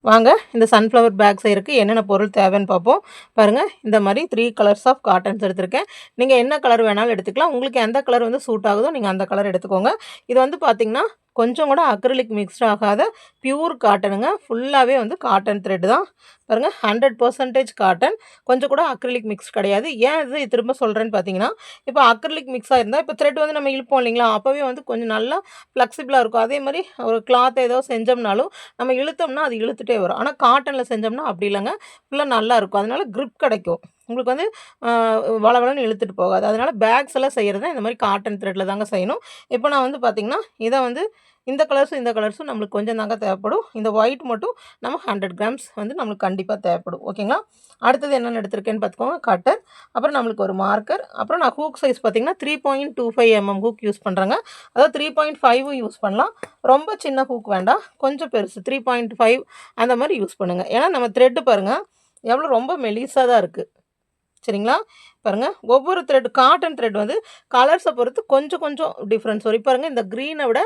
வாங்க இந்த sunflower back செய்யறதுக்கு என்னென்ன பொருள் தேவைன்னு பார்ப்போம். பாருங்க, இந்த மாதிரி 3 கலர்ஸ் ஆஃப் காட்டன்ஸ் எடுத்திருக்கேன். நீங்க என்ன கலர் வேணாலும் எடுத்துக்கலாம். உங்களுக்கு எந்த கலர் வந்து சூட் ஆகுதோ நீங்க அந்த கலர் எடுத்துக்கோங்க. இது வந்து பார்த்தீங்கன்னா, கொஞ்சம் கூட அக்ரிலிக் மிக்ஸ்ட் ஆகாத பியூர் காட்டனுங்க. ஃபுல்லாவே வந்து காட்டன் த்ரெட் தான். பாருங்க 100% காட்டன். கொஞ்சம் கூட அக்ரிலிக் மிக்ஸ் கிடையாது. ஏன் இது திரும்ப சொல்றேன்னு பார்த்தீங்கன்னா, இப்போ அக்ரிலிக் மிக்ஸா இருந்தா இப்போ த்ரெட் வந்து நம்ம இழுப்போம் இல்லைங்களா? அப்பவே வந்து கொஞ்சம் நல்லா ஃப்ளெக்சிபிளா இருக்கும். அதே மாரி ஒரு கிளாத் ஏதோ செஞ்சோம்னாலும் நம்ம இழுத்தோம்னா அது இழுத்துட்டே வரும். ஆனா காட்டன்ல செஞ்சோம்னா அப்படி இல்லங்க. ஃபுல்லா நல்லா இருக்கும். அதனால கிரிப் கிடைக்கும். உங்களுக்கு வந்து அ வளவளன்னு இழுத்துட்டு போகாது. அதனால பேக்ஸ் எல்லாம் செய்றதுனா இந்த மாரி காட்டன் த்ரெட்ல தாங்க செய்யணும். இப்போ நான் வந்து பார்த்தீங்கன்னா, இத வந்து இந்த கலர்ஸும் நம்மளுக்கு கொஞ்சம் தாங்க தேவைப்படும். இந்த ஒயிட் மட்டும் நம்ம 100 கிராம்ஸ் வந்து நம்மளுக்கு கண்டிப்பா தேவைப்படும். ஓகேங்களா? அடுத்தது என்னென்ன எடுத்திருக்கேன்னு பார்த்துக்கோங்க. கட்டர், அப்புறம் நம்மளுக்கு ஒரு மார்க்கர், அப்புறம் நான் ஹூக் சைஸ் பார்த்தீங்கன்னா 3.25 ஹூக் யூஸ் பண்றேங்க. அதாவது 3.5 யூஸ் பண்ணலாம். ரொம்ப சின்ன ஹூக் வேண்டாம். கொஞ்சம் பெருசு 3.5 அந்த மாரி யூஸ் பண்ணுங்க. ஏன்னா நம்ம த்ரெட் பாருங்க, எவ்வளோ ரொம்ப மெலிசா தான் இருக்கு. சரிங்களா? பாருங்க, ஒவ்வொரு த்ரெட் காட்டன் த்ரெட் வந்து கலர்ஸ பொறுத்து கொஞ்சம் கொஞ்சம் டிஃபரன்ஸ் வரும். இப்ப பாருங்க, இந்த கிரீன விட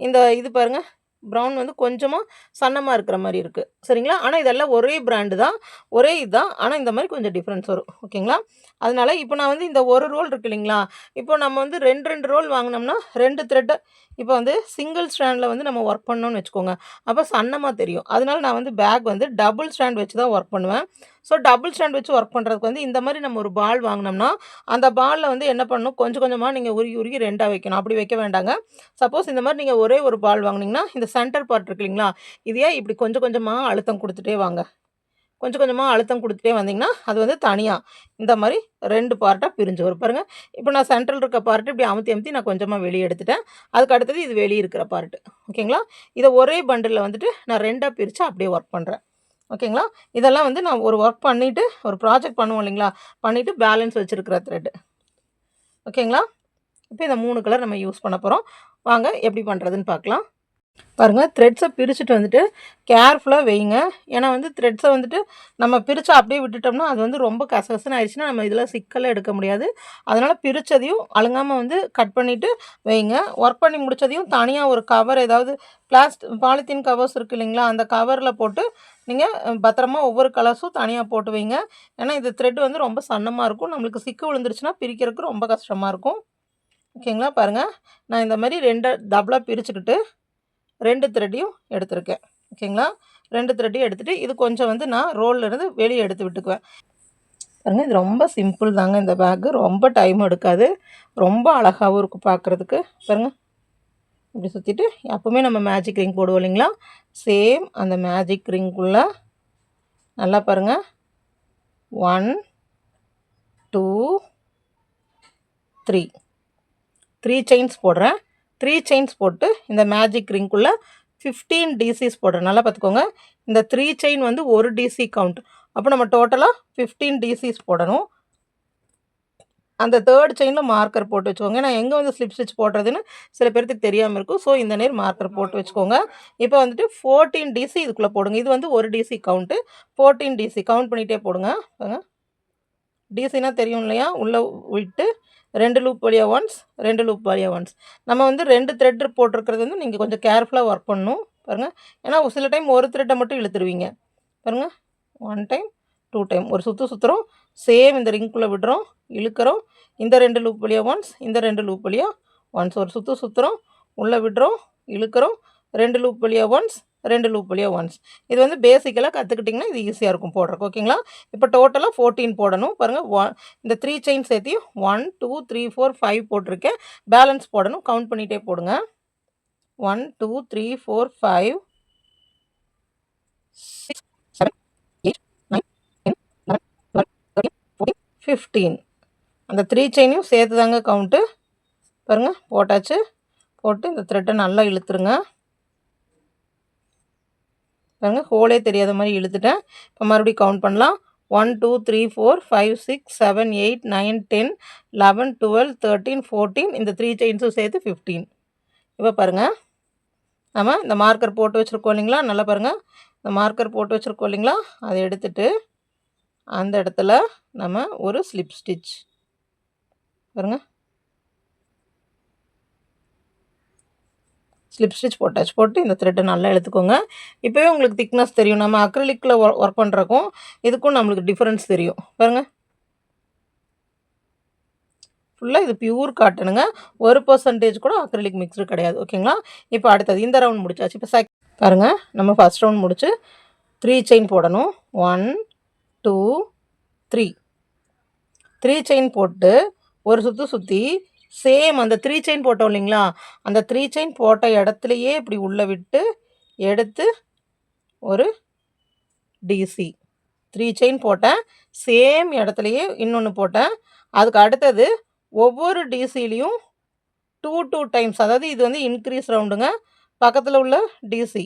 இந்த இது பாருங்க, ப்ரவுன் வந்து கொஞ்சமா சன்னமா இருக்கிற மாரி இருக்கு. சரிங்களா? ஆனா இதெல்லாம் ஒரே பிராண்ட் தான். ஒரே இதுதான். ஆனா இந்த மாரி கொஞ்சம் டிஃபரன்ஸ் வரும். ஓகேங்களா? அதனால இப்ப நான் வந்து இந்த ஒரு ரோல் இருக்கு இல்லைங்களா? இப்போ நம்ம வந்து 2, 2 ரோல் வாங்குனோம்னா 2 த்ரெட் இப்போ வந்து சிங்கிள் ஸ்ட்ராண்ட்ல வந்து நம்ம ஒர்க் பண்ணோம்னு வச்சுக்கோங்க. அப்ப சன்னமா தெரியும். அதனால நான் வந்து பேக் வந்து டபுள் ஸ்ட்ராண்ட் வச்சு தான் ஒர்க் பண்ணுவேன். ஸோ டபுள் ஸ்டாண்ட் வச்சு ஒர்க் பண்ணுறதுக்கு வந்து இந்த மாதிரி நம்ம ஒரு பால் வாங்கினோம்னா அந்த பாலில் வந்து என்ன பண்ணணும், கொஞ்சம் கொஞ்சமாக நீங்கள் உருகி உருகி ரெண்டாக வைக்கணும். அப்படி வைக்க வேண்டாங்க. சப்போஸ் இந்த மாதிரி நீங்கள் ஒரே ஒரு பால் வாங்கினீங்கன்னா இந்த சென்டர் பார்ட் இருக்கு இல்லைங்களா, இதையே இப்படி கொஞ்சம் கொஞ்சமாக அழுத்தம் கொடுத்துட்டே வாங்க. கொஞ்சம் கொஞ்சமாக அழுத்தம் கொடுத்துட்டே வந்தீங்கன்னா அது வந்து தனியாக இந்த மாதிரி 2 பார்ட்டாக பிரிஞ்சு வரும் பாருங்க. இப்போ நான் சென்ட்ரல் இருக்க பார்ட்டு இப்படி அமுத்தி அமுத்தி நான் கொஞ்சமாக வெளியே எடுத்துட்டேன். அதுக்கு அடுத்தது இது வெளியே இருக்கிற பார்ட்டு. ஓகேங்களா? இதை ஒரே பண்டிலில் வந்துட்டு நான் 2ஆக பிரித்து அப்படியே ஒர்க் பண்ணுறேன். ஓகேங்களா? இதெல்லாம் வந்து நான் ஒரு ஒர்க் பண்ணிவிட்டு ஒரு ப்ராஜெக்ட் பண்ணுவோம் இல்லைங்களா, பண்ணிவிட்டு பேலன்ஸ் வச்சுருக்கிற த்ரெட்டு. ஓகேங்களா? இப்போ இந்த 3 கலர் நம்ம யூஸ் பண்ண போகிறோம். வாங்க எப்படி பண்ணுறதுன்னு பார்க்கலாம். பாருங்க, த்ரெட்ஸை பிரிச்சுட்டு வந்துட்டு கேர்ஃபுல்லா வையுங்க. ஏன்னா வந்து த்ரெட்ஸை வந்துட்டு நம்ம பிரிச்சு அப்படியே விட்டுட்டோம்னா, அது வந்து ரொம்ப கசகசன்னு ஆயிடுச்சுன்னா, நம்ம இதில சிக்கலே எடுக்க முடியாது. அதனால பிரிச்சதையும் அழுங்காம வந்து கட் பண்ணிட்டு வையுங்க. ஒர்க் பண்ணி முடிச்சதையும் தனியா ஒரு கவர் ஏதாவது பாலித்தீன் கவர்ஸ் இருக்கு இல்லைங்களா? அந்த கவர்ல போட்டு நீங்க பத்திரமா ஒவ்வொரு கலர்ஸும் தனியா போட்டு வைங்க. ஏன்னா இது த்ரெட் வந்து ரொம்ப சன்னமா இருக்கும். நம்மளுக்கு சிக்கு விழுந்துருச்சுன்னா பிரிக்கிறதுக்கு ரொம்ப கஷ்டமா இருக்கும். ஓகேங்களா? பாருங்க, நான் இந்த மாரி 2 டபுளா பிரிச்சுக்கிட்டு 2 த்ரெட்டையும் எடுத்திருக்கேன். ஓகேங்களா? 2 த்ரெட்டையும் எடுத்துட்டு, இது கொஞ்சம் வந்து நான் ரோல்ல இருந்து வெளிய எடுத்து விட்டுக்குவேன். பாருங்க, இது ரொம்ப சிம்பிள் தாங்க இந்த பேக்கு. ரொம்ப டைம் எடுக்காது. ரொம்ப அழகாவும் இருக்கும் பார்க்குறதுக்கு. பாருங்க, இப்படி சுத்திட்டு எப்பவுமே நம்ம மேஜிக் ரிங் போடுவோம் இல்லைங்களா? சேம் அந்த மேஜிக் ரிங்குள்ள நல்லா பாருங்க. 1, 2, 3 செயின்ஸ் போடுறேன். 3 செயின்ஸ் போட்டு இந்த மேஜிக் ரிங்குள்ள 15 டிசிஸ் போடுறேன். நல்லா பார்த்துக்கோங்க. இந்த 3 செயின் வந்து 1 டிசி கவுண்ட். அப்போ நம்ம டோட்டலா 15 டிசிஸ் போடணும். அந்த 3 செயின்ல மார்க்கர் போட்டு வச்சுக்கோங்க. நான் எங்கே வந்து ஸ்லிப் ஸ்டிச் போடுறதுன்னு சில பேருக்கு தெரியாமல் இருக்கும். ஸோ இந்த நேர் மார்க்கர் போட்டு வச்சுக்கோங்க. இப்போ வந்துட்டு 14 டிசி இதுக்குள்ளே போடுங்க. இது வந்து 1 டிசி கவுண்ட்டு. 14 டிசி கவுண்ட் பண்ணிகிட்டே போடுங்க. பாருங்க, டிசினா தெரியும் இல்லையா? உள்ளே விட்டு 2 லூப் வழியா ஒன்ஸ், 2 லூப் வழியா ஒன்ஸ். நம்ம வந்து 2 த்ரெட் போட்டிருக்கிறது வந்து நீங்கள் கொஞ்சம் கேர்ஃபுல்லாக ஒர்க் பண்ணணும். பாருங்க, ஏன்னா சில டைம் ஒரு த்ரெட்டை மட்டும் இழுத்துருவீங்க. பாருங்க, 1 டைம், 2 டைம் ஒரு சுற்று சுற்றுறோம். சேம் இந்த ரிங்குள்ளே விடுறோம், இழுக்கிறோம். இந்த 2 லூப் வழியா ஒன்ஸ், இந்த 2 லூப் வழியா ஒன்ஸ். ஒரு சுற்று சுற்றுறோம், உள்ளே விடுறோம், இழுக்கிறோம். 2 லூப் வழியா ஒன்ஸ், 2 லூப் வழியா ஒன்ஸ். இது வந்து பேசிக்கலாக கற்றுக்கிட்டிங்கன்னா இது ஈஸியாக இருக்கும் போடுறக்கு. ஓகேங்களா? இப்போ டோட்டலாக 14 போடணும். பாருங்கள், இந்த 3 செயின் சேர்த்தியும் 1, 2, 3, 4, 5 போட்டிருக்கேன். பேலன்ஸ் போடணும். கவுண்ட் பண்ணிகிட்டே போடுங்க. 1, 2, 3, 4, 5, 6, 7, 8, 9, 10, 11, 12, 13, 14, 15. அந்த 3 செயினையும் சேர்த்து தாங்க கவுண்ட்டு. பாருங்கள், போட்டாச்சு. போட்டு இந்த த்ரெட்டை நல்லா இழுத்துருங்க. பாருங்க, ஹோலே தெரியாத மாதிரி இழுத்துட்டேன். இப்போ மறுபடியும் கவுண்ட் பண்ணலாம். 1, 2, 3, 4, 5, 6, 7, 8, 9, 10, 11, 12, 13, 14. இந்த 3 செயின்ஸும் சேர்த்து 15. இப்போ பாருங்கள், நம்ம இந்த மார்க்கர் போட்டு வச்சுருக்கோம் இல்லைங்களா? நல்லா பாருங்கள், இந்த மார்க்கர் போட்டு வச்சுருக்கோம் இல்லைங்களா? அதை எடுத்துட்டு அந்த இடத்துல நம்ம ஒரு ஸ்லிப் ஸ்டிச் பாருங்கள், ஸ்லிப் ஸ்டிச் போட்டாச்சு. போட்டு இந்த த்ரெட்டை நல்லா இழுத்துக்கோங்க. இப்போவே உங்களுக்கு திக்னஸ் தெரியும். நம்ம அக்ரிலிக்கில் ஒர்க் பண்ணுறக்கும் இதுக்கும் நம்மளுக்கு டிஃப்ரென்ஸ் தெரியும். பாருங்கள், ஃபுல்லாக இது பியூர் காட்டனுங்க. 1% கூட அக்ரிலிக் மிக்ஸ்டு கிடையாது. ஓகேங்களா? இப்போ அடுத்தது இந்த ரவுண்ட் முடிச்சாச்சு. இப்போ பாருங்கள், நம்ம ஃபஸ்ட் ரவுண்ட் முடிச்சு 3 செயின் போடணும். 1 2 3 3 செயின் போட்டு ஒரு சுற்றி சேம் அந்த 3 செயின் போட்டோம் இல்லைங்களா, அந்த 3 செயின் போட்ட இடத்துலையே இப்படி உள்ளே விட்டு எடுத்து ஒரு டிசி 3 செயின் போட்டேன். சேம் இடத்துலையே இன்னொன்று போட்டேன். அதுக்கு அடுத்தது ஒவ்வொரு டிசிலையும் 2 டைம்ஸ், அதாவது இது வந்து இன்க்ரீஸ் ரவுண்டுங்க. பக்கத்தில் உள்ள டிசி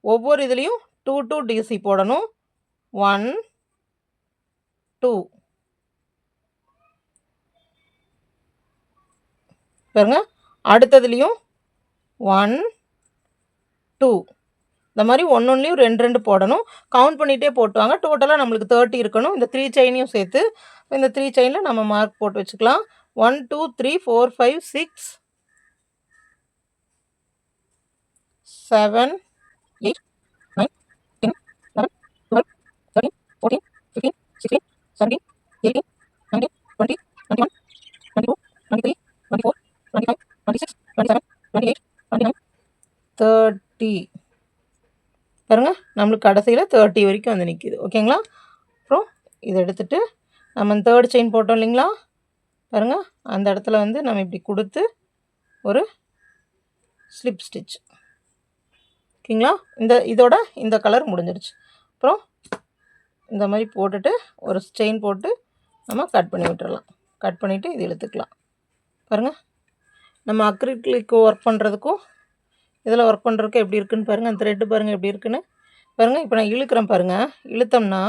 ஒவ்வொரு இதுலேயும் 2 டிசி போடணும். 1 2 பாருங்க. அடுத்ததுலேயும் 1 2 இந்த மாதிரி ஒன்றுலையும் 2 போடணும். கவுண்ட் பண்ணிகிட்டே போட்டுவாங்க. டோட்டலாக நம்மளுக்கு 30 இருக்கணும். இந்த 3 செயினையும் சேர்த்து இந்த 3 செயினில் நம்ம மார்க் போட்டு வச்சுக்கலாம். 1 2 3 4 5 6 7 8 9 10 11 12 13 14 15 16 17 18 19 20 21 22 23 24 25 26 27 28 29 30 பாருங்கள். நம்மளுக்கு கடைசியில் 30 வரைக்கும் வந்து நிற்கிது. ஓகேங்களா? அப்புறம் இதை எடுத்துகிட்டு நம்ம 3rd செயின் போட்டோம் இல்லைங்களா, பாருங்கள். அந்த இடத்துல வந்து நம்ம இப்படி கொடுத்து ஒரு ஸ்லிப் ஸ்டிச். ஓகேங்களா? இதோட இந்த கலர் முடிஞ்சிருச்சு. அப்புறம் இந்த மாதிரி போட்டுட்டு ஒரு செயின் போட்டு நம்ம கட் பண்ணி விட்டுறலாம். கட் பண்ணிவிட்டு இது இழுத்துக்கலாம். பாருங்கள், நம்ம அக்ரிலிக் ஒர்க் பண்ணுறதுக்கும் இதில் ஒர்க் பண்ணுறதுக்கும் எப்படி இருக்குன்னு பாருங்கள். அந்த த்ரெட்டு பாருங்கள் எப்படி இருக்குன்னு பாருங்கள். இப்போ நான் இழுக்கிறேன் பாருங்கள். இழுத்தோம்னா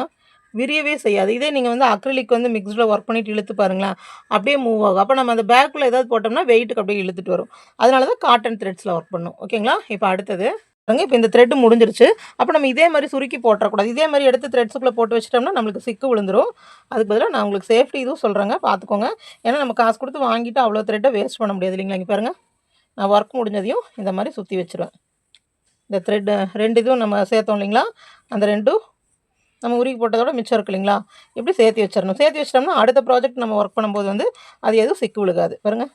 விரியவே செய்யாது. இதே நீங்கள் வந்து அக்ரிலிக் வந்து மிக்ஸில் ஒர்க் பண்ணிவிட்டு இழுத்து பாருங்களேன், அப்படியே மூவ் ஆகும். அப்போ நம்ம அந்த பேக்கில் ஏதாவது போட்டோம்னா வெயிட்டுக்கு அப்படியே இழுத்துட்டு வரும். அதனால தான் காட்டன் த்ரெட்ஸில் ஒர்க் பண்ணும். ஓகேங்களா? இப்போ அடுத்தது பாருங்கள். இப்போ இந்த த்ரெட்டு முடிஞ்சிருச்சு. அப்போ நம்ம இதே மாதிரி சுருக்கி போட்டுறக்கூடாது. இதே மாதிரி எடுத்து த்ரெட்ஸுக்குள்ளே போட்டு வச்சிட்டோம்னா நம்மளுக்கு சிக்கு விழுந்துடும். அதுக்கு பதிலாக நான் உங்களுக்கு சேஃப்டி இதுவும் சொல்கிறேங்க, பார்த்துக்கோங்க. ஏன்னா நம்ம காசு கொடுத்து வாங்கிட்டு அவ்வளோ த்ரெட்டை வேஸ்ட் பண்ண முடியாது இல்லைங்களா? இங்கே பாருங்கள், நான் ஒர்க் முடிஞ்சதையும் இந்த மாதிரி சுற்றி வச்சுருவேன். இந்த த்ரெட்டு 2 இதுவும் நம்ம சேர்த்தோம் இல்லைங்களா, அந்த 2ம் நம்ம உருகி போட்டதோட மிச்சம் இருக்கு இல்லைங்களா, இப்படி சேர்த்து வச்சிடணும். சேர்த்து வச்சிட்டோம்னா அடுத்த ப்ராஜெக்ட் நம்ம ஒர்க் பண்ணும்போது வந்து அது எதுவும் சிக்கு விழுகாது. பாருங்கள்,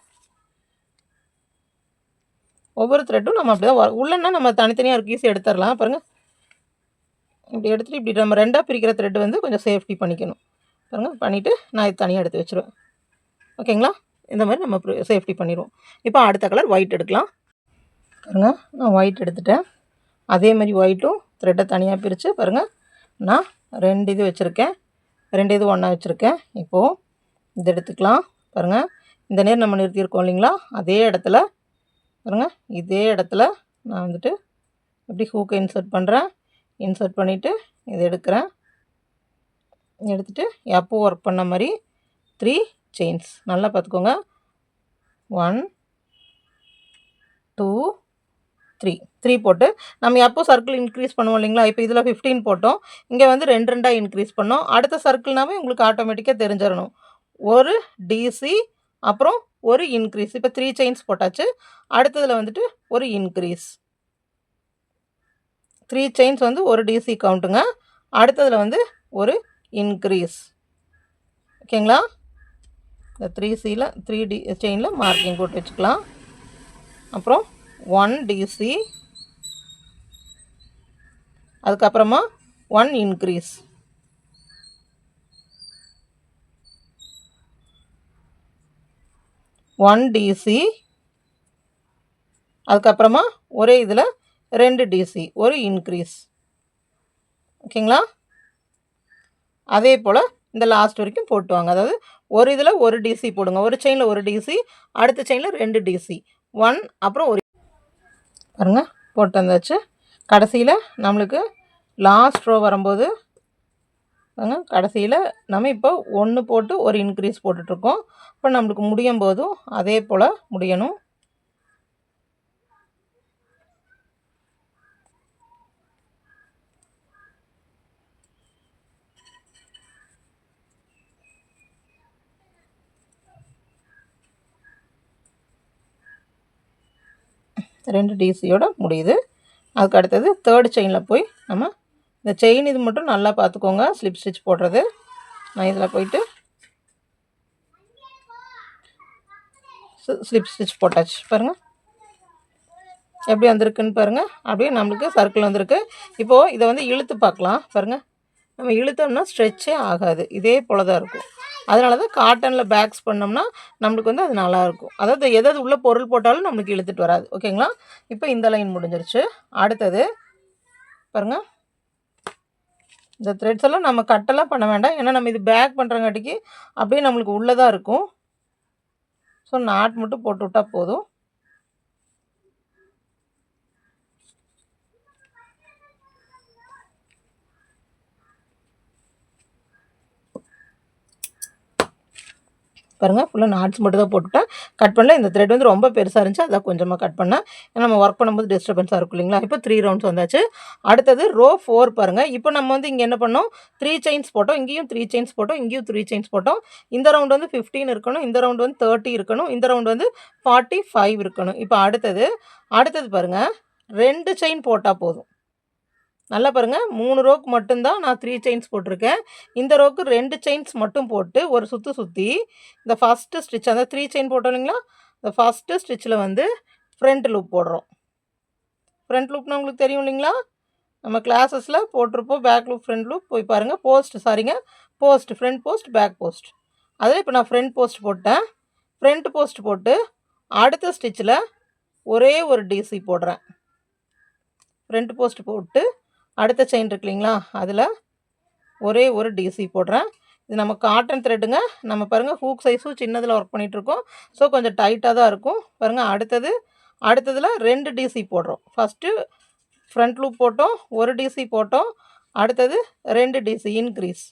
ஒவ்வொரு த்ரெட்டும் நம்ம அப்படி தான் உள்ளன்னா நம்ம தனித்தனியாக ஒரு கீஸ் எடுத்துடலாம். பாருங்கள், இப்படி எடுத்துகிட்டு இப்படி நம்ம 2ஆக பிரிக்கிற த்ரெட்டு வந்து கொஞ்சம் சேஃப்டி பண்ணிக்கணும். பாருங்கள், பண்ணிவிட்டு நான் இது தனியாக எடுத்து வச்சுருவேன். ஓகேங்களா? இந்த மாதிரி நம்ம சேஃப்டி பண்ணிடுவோம். இப்போ அடுத்த கலர் ஒயிட் எடுக்கலாம். பாருங்கள், நான் ஒயிட் எடுத்துட்டேன். அதே மாதிரி ஒயிட்டும் த்ரெட்டை தனியாக பிரித்து பாருங்கள், நான் 2 இது வச்சுருக்கேன். 2 இது ஒன்றா வச்சுருக்கேன். இப்போது இது எடுத்துக்கலாம். பாருங்கள், இந்த நேரம் நம்ம நிறுத்தியிருக்கோம் இல்லைங்களா, அதே இடத்துல பாருங்கள், இதே இடத்துல நான் வந்துட்டு எப்படி ஹூக்கை இன்சர்ட் பண்ணுறேன். இன்சர்ட் பண்ணிவிட்டு இதை எடுக்கிறேன். எடுத்துகிட்டு எப்போ ஒர்க் பண்ண மாதிரி 3 செயின்ஸ் நல்லா பார்த்துக்கோங்க. 1 2 3 போட்டு நம்ம எப்போ சர்க்கிள் இன்க்ரீஸ் பண்ணுவோம் இல்லைங்களா, இப்போ இதில் 15 போட்டோம், இங்கே வந்து 2 இன்க்ரீஸ் பண்ணோம். அடுத்த சர்க்கிள்னாவே உங்களுக்கு ஆட்டோமேட்டிக்காக தெரிஞ்சிடணும். ஒரு டிசி அப்புறம் ஒரு இன்க்ரீஸ். இப்போ 3 செயின்ஸ் போட்டாச்சு. அடுத்ததில் வந்துட்டு ஒரு இன்க்ரீஸ். 3 செயின்ஸ் வந்து ஒரு டிசி கவுண்ட்டுங்க. அடுத்ததில் வந்து ஒரு இன்க்ரீஸ். ஓகேங்களா? இந்த 3 செயினில் மார்க்கிங் போட்டு வச்சுக்கலாம். அப்புறம் 1 டிசி, அதுக்கப்புறமா 1 இன்க்ரீஸ். ஒன் டிசி, அதுக்கப்புறமா ஒரே இதில் 2 டிசி, ஒரு இன்க்ரீஸ். ஓகேங்களா? அதே போல் இந்த லாஸ்ட் வரைக்கும் போட்டுவாங்க. அதாவது ஒரு இதில் ஒரு டிசி போடுங்க. ஒரு செயினில் ஒரு டிசி, அடுத்த செயினில் 2 டிசி, 1 அப்புறம் ஒரு பாருங்கள் போட்டு வந்தாச்சு. கடைசியில் நம்மளுக்கு லாஸ்ட் ரோ வரும்போது கடைசியில் நம்ம இப்போ 1 போட்டு ஒரு இன்க்ரீஸ் போட்டுட்ருக்கோம். இப்போ நம்மளுக்கு முடியும் போதும் அதே போல் முடியணும். 2 டிசியோட முடியுது. அதுக்கு அடுத்தது தேர்ட் செயினில் போய் நம்ம இந்த செயின் இது மட்டும் நல்லா பார்த்துக்கோங்க, ஸ்லிப் ஸ்டிச் போடுறது. நான் இதில் போயிட்டு ஸ்லிப் ஸ்டிச் போட்டாச்சு. பாருங்கள் எப்படி வந்திருக்குன்னு பாருங்கள். அப்படியே நம்மளுக்கு சர்க்கிள் வந்திருக்கு. இப்போது இதை வந்து இழுத்து பார்க்கலாம். பாருங்கள், நம்ம இழுத்தோம்னா ஸ்ட்ரெச்சே ஆகாது, இதே போல் தான் இருக்கும். அதனால தான் காட்டனில் பேக்ஸ் பண்ணோம்னா நம்மளுக்கு வந்து அது நல்லாயிருக்கும். அதாவது எதாவது உள்ள பொருள் போட்டாலும் நம்மளுக்கு இழுத்துட்டு வராது. ஓகேங்களா? இப்போ இந்த லைன் முடிஞ்சிருச்சு. அடுத்தது பாருங்கள், இந்த த்ரெட்ஸ் எல்லாம் நம்ம கட்டெல்லாம் பண்ண வேண்டாம். ஏன்னா நம்ம இது பேக் பண்ணுறங்காட்டிக்கு அப்படியே நம்மளுக்கு உள்ளே தான் இருக்கும். ஸோ நாட் மட்டும் போட்டு விட்டால் போதும். பாருங்கள், ஃபுல்லாக நாட்ஸ் மட்டும் தான் போட்டுவிட்டேன், கட் பண்ணல. இந்த த்ரெட் வந்து ரொம்ப பெருசாக இருந்துச்சு, அதான் கொஞ்சமாக கட் பண்ணேன். ஏன்னா நம்ம ஒர்க் பண்ணும்போது டிஸ்டர்பன்ஸாக இருக்கும் இல்லைங்களா? இப்போ 3 ரவுண்ட்ஸ் வந்தாச்சு. அடுத்தது ரோ 4 பாருங்கள். இப்போ நம்ம வந்து இங்கே என்ன பண்ணோம், 3 செயின்ஸ் போட்டோம், இங்கேயும் 3 செயின்ஸ் போட்டோம், இங்கேயும் 3 செயின்ஸ் போட்டோம். இந்த ரவுண்ட் வந்து 15 இருக்கணும், இந்த ரவுண்ட் வந்து 30 இருக்கணும், இந்த ரவுண்ட் வந்து 45 இருக்கணும். இப்போ அடுத்தது பாருங்கள், 2 செயின் போட்டால் போதும். நல்லா பாருங்கள், 3 ரோக்கு மட்டும்தான் நான் 3 செயின்ஸ் போட்டிருக்கேன். இந்த ரோக்கு 2 செயின்ஸ் மட்டும் போட்டு ஒரு சுற்றி இந்த ஃபஸ்ட்டு ஸ்டிச், அந்த 3 செயின் போட்டோம் இல்லைங்களா, இந்த ஃபஸ்ட்டு ஸ்டிச்சில் வந்து ஃப்ரண்ட் லூப் போடுறோம். ஃப்ரண்ட் லூப்னா உங்களுக்கு தெரியும் இல்லைங்களா, நம்ம கிளாஸஸில் போட்டிருப்போம். பேக் லூப், ஃப்ரண்ட் லூப் போய் பாருங்கள். Post, front post, back post. அதில் இப்போ நான் ஃப்ரண்ட் போஸ்ட் போட்டேன். ஃப்ரண்ட் போஸ்ட் போட்டு அடுத்த ஸ்டிச்சில் ஒரே ஒரு டிசி போடுறேன். ஃப்ரண்ட் போஸ்ட் போட்டு அடுத்த செயின் இருக்கு இல்லைங்களா, அதில் ஒரே ஒரு டிசி போடுறேன். இது நம்ம காட்டன் த்ரெட்டுங்க. நம்ம பாருங்கள் ஹூக் சைஸும் சின்னதில் ஒர்க் பண்ணிகிட்ருக்கோம். ஸோ கொஞ்சம் டைட்டாக தான் இருக்கும். பாருங்கள், அடுத்ததில் 2 டிசி போடுறோம். ஃபஸ்ட்டு ஃப்ரண்ட் லூப் போட்டோம், ஒரு டிசி போட்டோம், அடுத்தது 2 டிசி இன்க்ரீஸ்.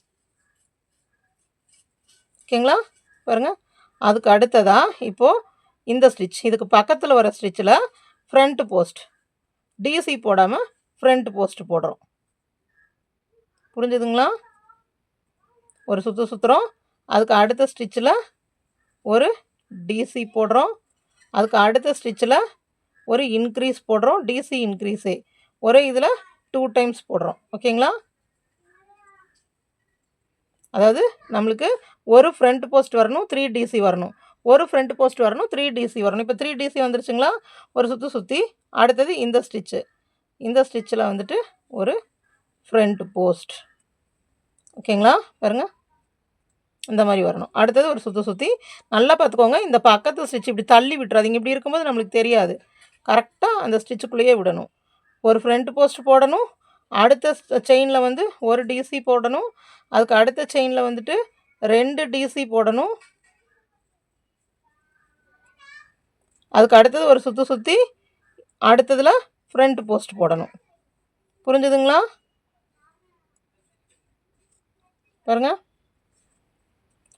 ஓகேங்களா? பாருங்கள், அதுக்கு அடுத்ததாக இப்போது இந்த ஸ்டிச், இதுக்கு பக்கத்தில் வர ஸ்டிச்சில் ஃப்ரண்ட் போஸ்ட், டிசி போடாமல் ஃப்ரண்ட் போஸ்ட் போடுறோம். புரிஞ்சுதுங்களா? ஒரு சுற்றுறோம். அதுக்கு அடுத்த ஸ்டிச்சில் ஒரு டிசி போடுறோம். அதுக்கு அடுத்த ஸ்டிச்சில் ஒரு இன்க்ரீஸ் போடுறோம். டிசி இன்க்ரீஸே ஒரே இதில் 2 டைம்ஸ் போடுறோம். ஓகேங்களா? அதாவது நம்மளுக்கு ஒரு ஃப்ரண்ட் போஸ்ட் வரணும், 3 டிசி வரணும், ஒரு ஃப்ரண்ட் போஸ்ட் வரணும், 3 டிசி வரணும். இப்போ 3 டிசி வந்துருச்சுங்களா? ஒரு சுற்றி அடுத்தது இந்த ஸ்டிச்சில் வந்துட்டு ஒரு ஃப்ரண்ட் போஸ்ட். ஓகேங்களா? பாருங்கள், இந்த மாதிரி வரணும். அடுத்தது ஒரு சுற்றி நல்லா பார்த்துக்கோங்க. இந்த பக்கத்து ஸ்டிச் இப்படி தள்ளி விட்டுறாதீங்க. இப்படி இருக்கும்போது நம்மளுக்கு தெரியாது. கரெக்டாக அந்த ஸ்டிச்சுக்குள்ளேயே விடணும். ஒரு ஃப்ரண்ட் போஸ்ட் போடணும், அடுத்த செயினில் வந்து ஒரு டிசி போடணும், அதுக்கு அடுத்த செயினில் வந்துட்டு 2 டிசி போடணும், அதுக்கு அடுத்தது ஒரு சுற்றி அடுத்ததில் ஃப்ரண்ட் போஸ்ட் போடணும். புரிஞ்சுதுங்களா? பாருங்கள்,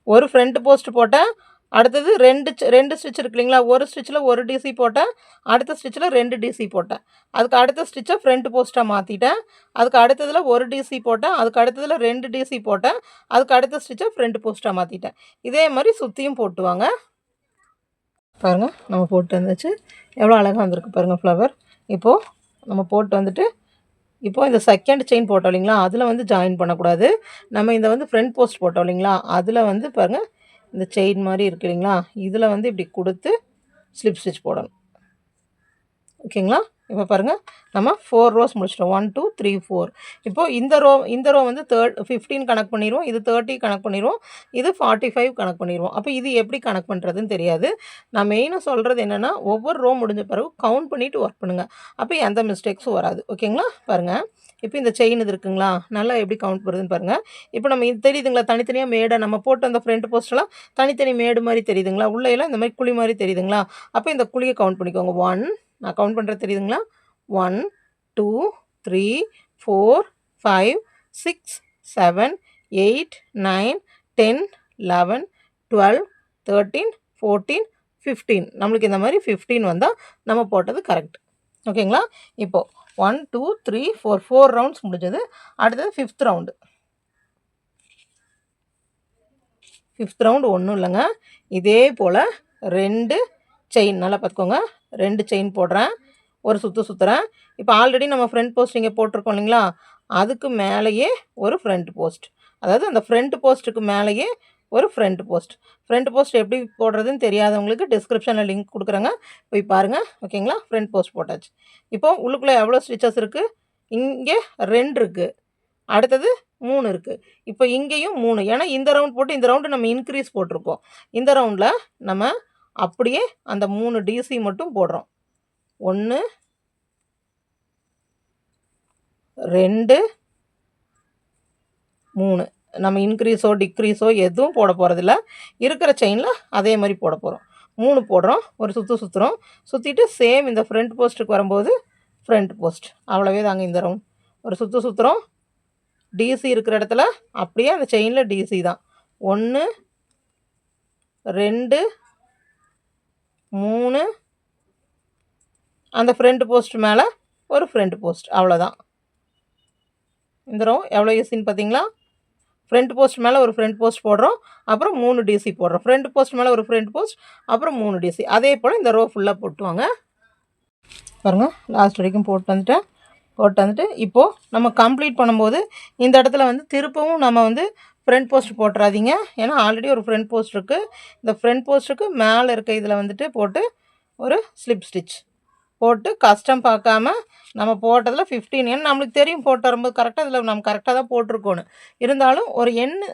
ஒரு ஃப்ரண்ட் போஸ்ட் போட்டேன், அடுத்தது 2 ஸ்டிச் இருக்கு இல்லைங்களா, ஒரு ஸ்டிச்சில் ஒரு டிசி போட்டேன், அடுத்த ஸ்டிச்சில் 2 டிசி போட்டேன், அதுக்கு அடுத்த ஸ்டிச்சை ஃப்ரண்ட் போஸ்ட்டாக மாற்றிட்டேன், அதுக்கு அடுத்ததில் ஒரு டிசி போட்டேன், அதுக்கு அடுத்ததில் 2 டிசி போட்டேன், அதுக்கு அடுத்த ஸ்டிச்சை ஃப்ரண்ட் போஸ்ட்டாக மாற்றிட்டேன். இதே மாதிரி சுற்றியும் போட்டுவாங்க. பாருங்கள், நம்ம போட்டு வந்துச்சு, எவ்வளோ அழகாக வந்திருக்கு பாருங்கள் ஃப்ளவர். இப்போது நம்ம போட்டு வந்துட்டு இப்போது இந்த செகண்ட் செயின் போட்டோம் இல்லைங்களா, அதில் வந்து ஜாயின் பண்ணக்கூடாது. நம்ம இந்த வந்து ஃப்ரண்ட் போஸ்ட் போட்டோம் இல்லைங்களா, அதில் வந்து பாருங்கள் இந்த செயின் மாதிரி இருக்குது இல்லைங்களா, இதில் வந்து இப்படி கொடுத்து ஸ்லிப் ஸ்டிச் போடணும். ஓகேங்களா? இப்போ பாருங்கள், நம்ம 4 ரோஸ் முடிச்சிட்டோம். 1 2 3 4. இப்போது இந்த ரோ வந்து 15 கணக்கு பண்ணிடுவோம், இது 30 கணக்கு பண்ணிடுவோம், இது 45 கணக்கு பண்ணிடுவோம். அப்போ இது எப்படி கணக்கு பண்ணுறதுன்னு தெரியாது. நான் மெயினாக சொல்கிறது என்னென்னா, ஒவ்வொரு ரோ முடிஞ்ச பிறகு கவுண்ட் பண்ணிவிட்டு ஒர்க் பண்ணுங்கள். அப்போ எந்த மிஸ்டேக்ஸும் வராது. ஓகேங்களா? பாருங்கள், இப்போ இந்த செயின் இது இருக்குங்களா, நல்லா எப்படி கவுண்ட் பண்ணுறதுன்னு பாருங்கள். இப்போ நம்ம இது தெரியுதுங்களா, தனித்தனியாக மேடை நம்ம போட்டு அந்த ஃப்ரண்ட் போஸ்ட்டெல்லாம் தனித்தனி மேடு மாதிரி தெரியுதுங்களா, உள்ளேயெல்லாம் இந்த மாதிரி குழி மாதிரி தெரியுதுங்களா. அப்போ இந்த குழியை கவுண்ட் பண்ணிக்கோங்க. 1, நான் கவுண்ட் பண்ணுறது தெரியுதுங்களா, 1 2 3 4 5 6 7 8 9 10 11 12 13 14 15. நம்மளுக்கு இந்த மாதிரி 15 வந்தால் நம்ம போட்டது கரெக்ட். ஓகேங்களா? இப்போது 1 2 3 4 ரவுண்ட்ஸ் முடிஞ்சது. அடுத்தது 5th ரவுண்டு. 5th ரவுண்டு ஒன்றும் இல்லைங்க, இதே போல் 2 செயின் நல்லா பார்த்துக்கோங்க. 2 செயின் போடுறேன், ஒரு சுற்று சுற்றுறேன். இப்போ ஆல்ரெடி நம்ம ஃப்ரண்ட் போஸ்ட் இங்கே போட்டிருக்கோம் இல்லைங்களா, அதுக்கு மேலேயே ஒரு ஃப்ரண்ட் போஸ்ட், அதாவது அந்த ஃப்ரண்ட் போஸ்ட்டுக்கு மேலேயே ஒரு ஃப்ரண்ட் போஸ்ட். ஃப்ரண்ட் போஸ்ட் எப்படி போடுறதுன்னு தெரியாதவங்களுக்கு டிஸ்கிரிப்ஷனில் லிங்க் கொடுக்குறேங்க, போய் பாருங்கள். ஓகேங்களா, ஃப்ரண்ட் போஸ்ட் போட்டாச்சு. இப்போ உள்ளுக்குள்ளே எவ்வளோ ஸ்டிச்சஸ் இருக்குது? இங்கே 2 இருக்குது, அடுத்தது 3 இருக்குது. இப்போ இங்கேயும் 3, ஏன்னா இந்த ரவுண்ட் போட்டு இந்த ரவுண்டு நம்ம இன்க்ரீஸ் போட்டிருக்கோம். இந்த ரவுண்டில் நம்ம அப்படியே அந்த 3 டிசி மட்டும் போடுறோம். 1 2 3. நம்ம இன்க்ரீஸோ டிக்ரீஸோ எதுவும் போட போகிறதில்ல, இருக்கிற செயினில் அதே மாதிரி போட போகிறோம். 3 போடுறோம், ஒரு சுற்று சுற்றுறோம், சுற்றிட்டு சேம் இந்த ஃப்ரண்ட் போஸ்ட்டுக்கு வரும்போது ஃப்ரண்ட் போஸ்ட். அவ்வளவே தாங்க இந்த ரவுண்ட். ஒரு சுற்று சுற்றுறோம், டிசி இருக்கிற இடத்துல அப்படியே அந்த செயினில் டிசி தான். 1 2 3, அந்த ஃப்ரண்ட் போஸ்ட் மேலே ஒரு ஃப்ரண்ட் போஸ்ட், அவ்வளோதான். இந்த ரோ எவ்வளோ ஈஸின்னு பார்த்தீங்களா? ஃப்ரண்ட் போஸ்ட் மேலே ஒரு ஃப்ரண்ட் போஸ்ட் போடுறோம், அப்புறம் 3 டிசி போடுறோம். ஃப்ரண்ட் போஸ்ட் மேலே ஒரு ஃப்ரண்ட் போஸ்ட், அப்புறம் 3 டிசி. அதே போல் இந்த ரோ ஃபுல்லாக போட்டுவாங்க. பாருங்கள், லாஸ்ட் வரைக்கும் போட்டு வந்துட்டு இப்போது நம்ம கம்ப்ளீட் பண்ணும்போது இந்த இடத்துல வந்து திருப்பவும் நம்ம வந்து ஃப்ரண்ட் போஸ்ட் போட்டுறாதீங்க, ஏன்னா ஆல்ரெடி ஒரு ஃப்ரண்ட் போஸ்ட் இருக்குது. இந்த ஃப்ரண்ட் போஸ்ட்டுக்கு மேலே இருக்க இதில் வந்துட்டு போட்டு ஒரு ஸ்லிப் ஸ்டிச் போட்டு கஸ்டம் பார்க்காம நம்ம போட்டதில் 15, ஏன்னா நம்மளுக்கு தெரியும் போட்டு வரும்போது கரெக்டாக இதில் நம்ம கரெக்டாக தான் போட்டிருக்கோன்னு. இருந்தாலும்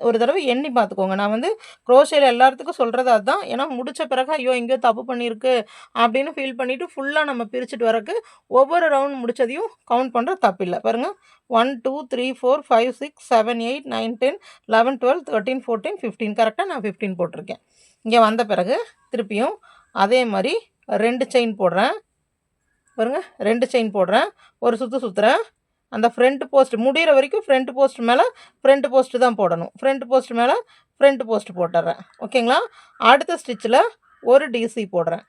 ஒரு தடவை எண்ணி பார்த்துக்கோங்க. நான் வந்து க்ரோஷேயில் எல்லாத்துக்கும் சொல்கிறது அதுதான். ஏன்னா முடித்த பிறகு ஐயோ எங்கேயோ தப்பு பண்ணியிருக்கு அப்படின்னு ஃபீல் பண்ணிவிட்டு ஃபுல்லாக நம்ம பிரிச்சுட்டு வரக்கு ஒவ்வொரு ரவுண்ட் முடித்ததையும் கவுண்ட் பண்ணுற தப்பு இல்லை. பாருங்கள், 1 2 3 4 5 6 7 8 9 10 11 12 13 14 15, கரெக்டாக நான் 15 போட்டிருக்கேன். இங்கே வந்த பிறகு திருப்பியும் அதே மாதிரி 2 செயின் போடுறேன். பாருங்கள், 2 செயின் போடுறேன், ஒரு சுற்று சுற்றுறேன். அந்த ஃப்ரண்ட் போஸ்ட் முடிகிற வரைக்கும் ஃப்ரண்ட் போஸ்ட் மேலே ஃப்ரண்ட் போஸ்ட்டு தான் போடணும். ஃப்ரண்ட் போஸ்ட் மேலே ஃப்ரண்ட் போஸ்ட் போட்டுடுறேன். ஓகேங்களா, அடுத்த ஸ்டிச்சில் ஒரு டிசி போடுறேன்.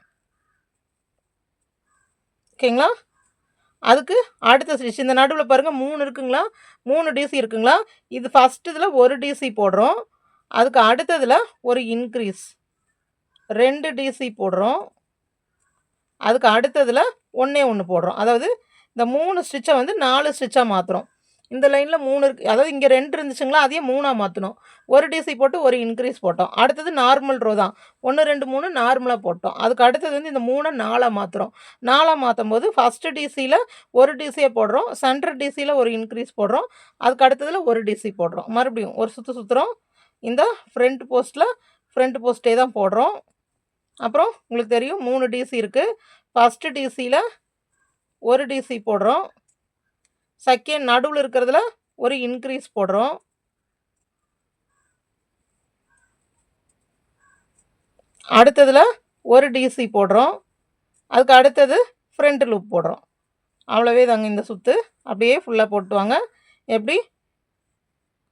ஓகேங்களா, அதுக்கு அடுத்த ஸ்டிச் இந்த நடுவில் பாருங்கள் 3 இருக்குங்களா, 3 டிசி இருக்குங்களா. இது ஃபஸ்ட் இதில் ஒரு டிசி போடுறோம், அதுக்கு அடுத்ததில் ஒரு இன்க்ரீஸ் 2 டிசி போடுறோம், அதுக்கு அடுத்ததில் 1 போடுறோம். அதாவது இந்த 3 ஸ்டிச்சை வந்து 4 ஸ்டிச்சாக மாற்றுறோம். இந்த லைனில் 3 இருக்குது, அதாவது இங்கே 2 இருந்துச்சுங்களா, அதையே 3ஆக மாற்றணும். ஒரு டிசி போட்டு ஒரு இன்க்ரீஸ் போட்டோம். அடுத்தது நார்மல் ரோ தான், 1 2 3 நார்மலாக போட்டோம். அதுக்கு அடுத்தது வந்து இந்த 3 4ஆக மாற்றுறோம். 4ஆக மாற்றும் போது ஃபஸ்ட்டு டிசியில் ஒரு டிசியை போடுறோம், சென்டர் டிசியில் ஒரு இன்க்ரீஸ் போடுறோம், அதுக்கு அடுத்ததில் ஒரு டிசி போடுறோம். மறுபடியும் ஒரு சுற்று சுற்றுறோம். இந்த ஃப்ரண்ட் போஸ்ட்டே தான் போடுறோம். அப்புறம் உங்களுக்கு தெரியும் 3 டிசி இருக்குது. ஃபஸ்ட்டு டிசியில் ஒரு டிசி போடுறோம், செகண்ட் நடுவில் இருக்கிறதுல ஒரு இன்க்ரீஸ் போடுறோம், அடுத்ததில் ஒரு டிசி போடுறோம், அதுக்கு அடுத்தது ஃப்ரண்ட் லூப் போடுறோம். அவ்வளவே தாங்க இந்த சுற்று. அப்படியே ஃபுல்லாக போட்டுவாங்க. எப்படி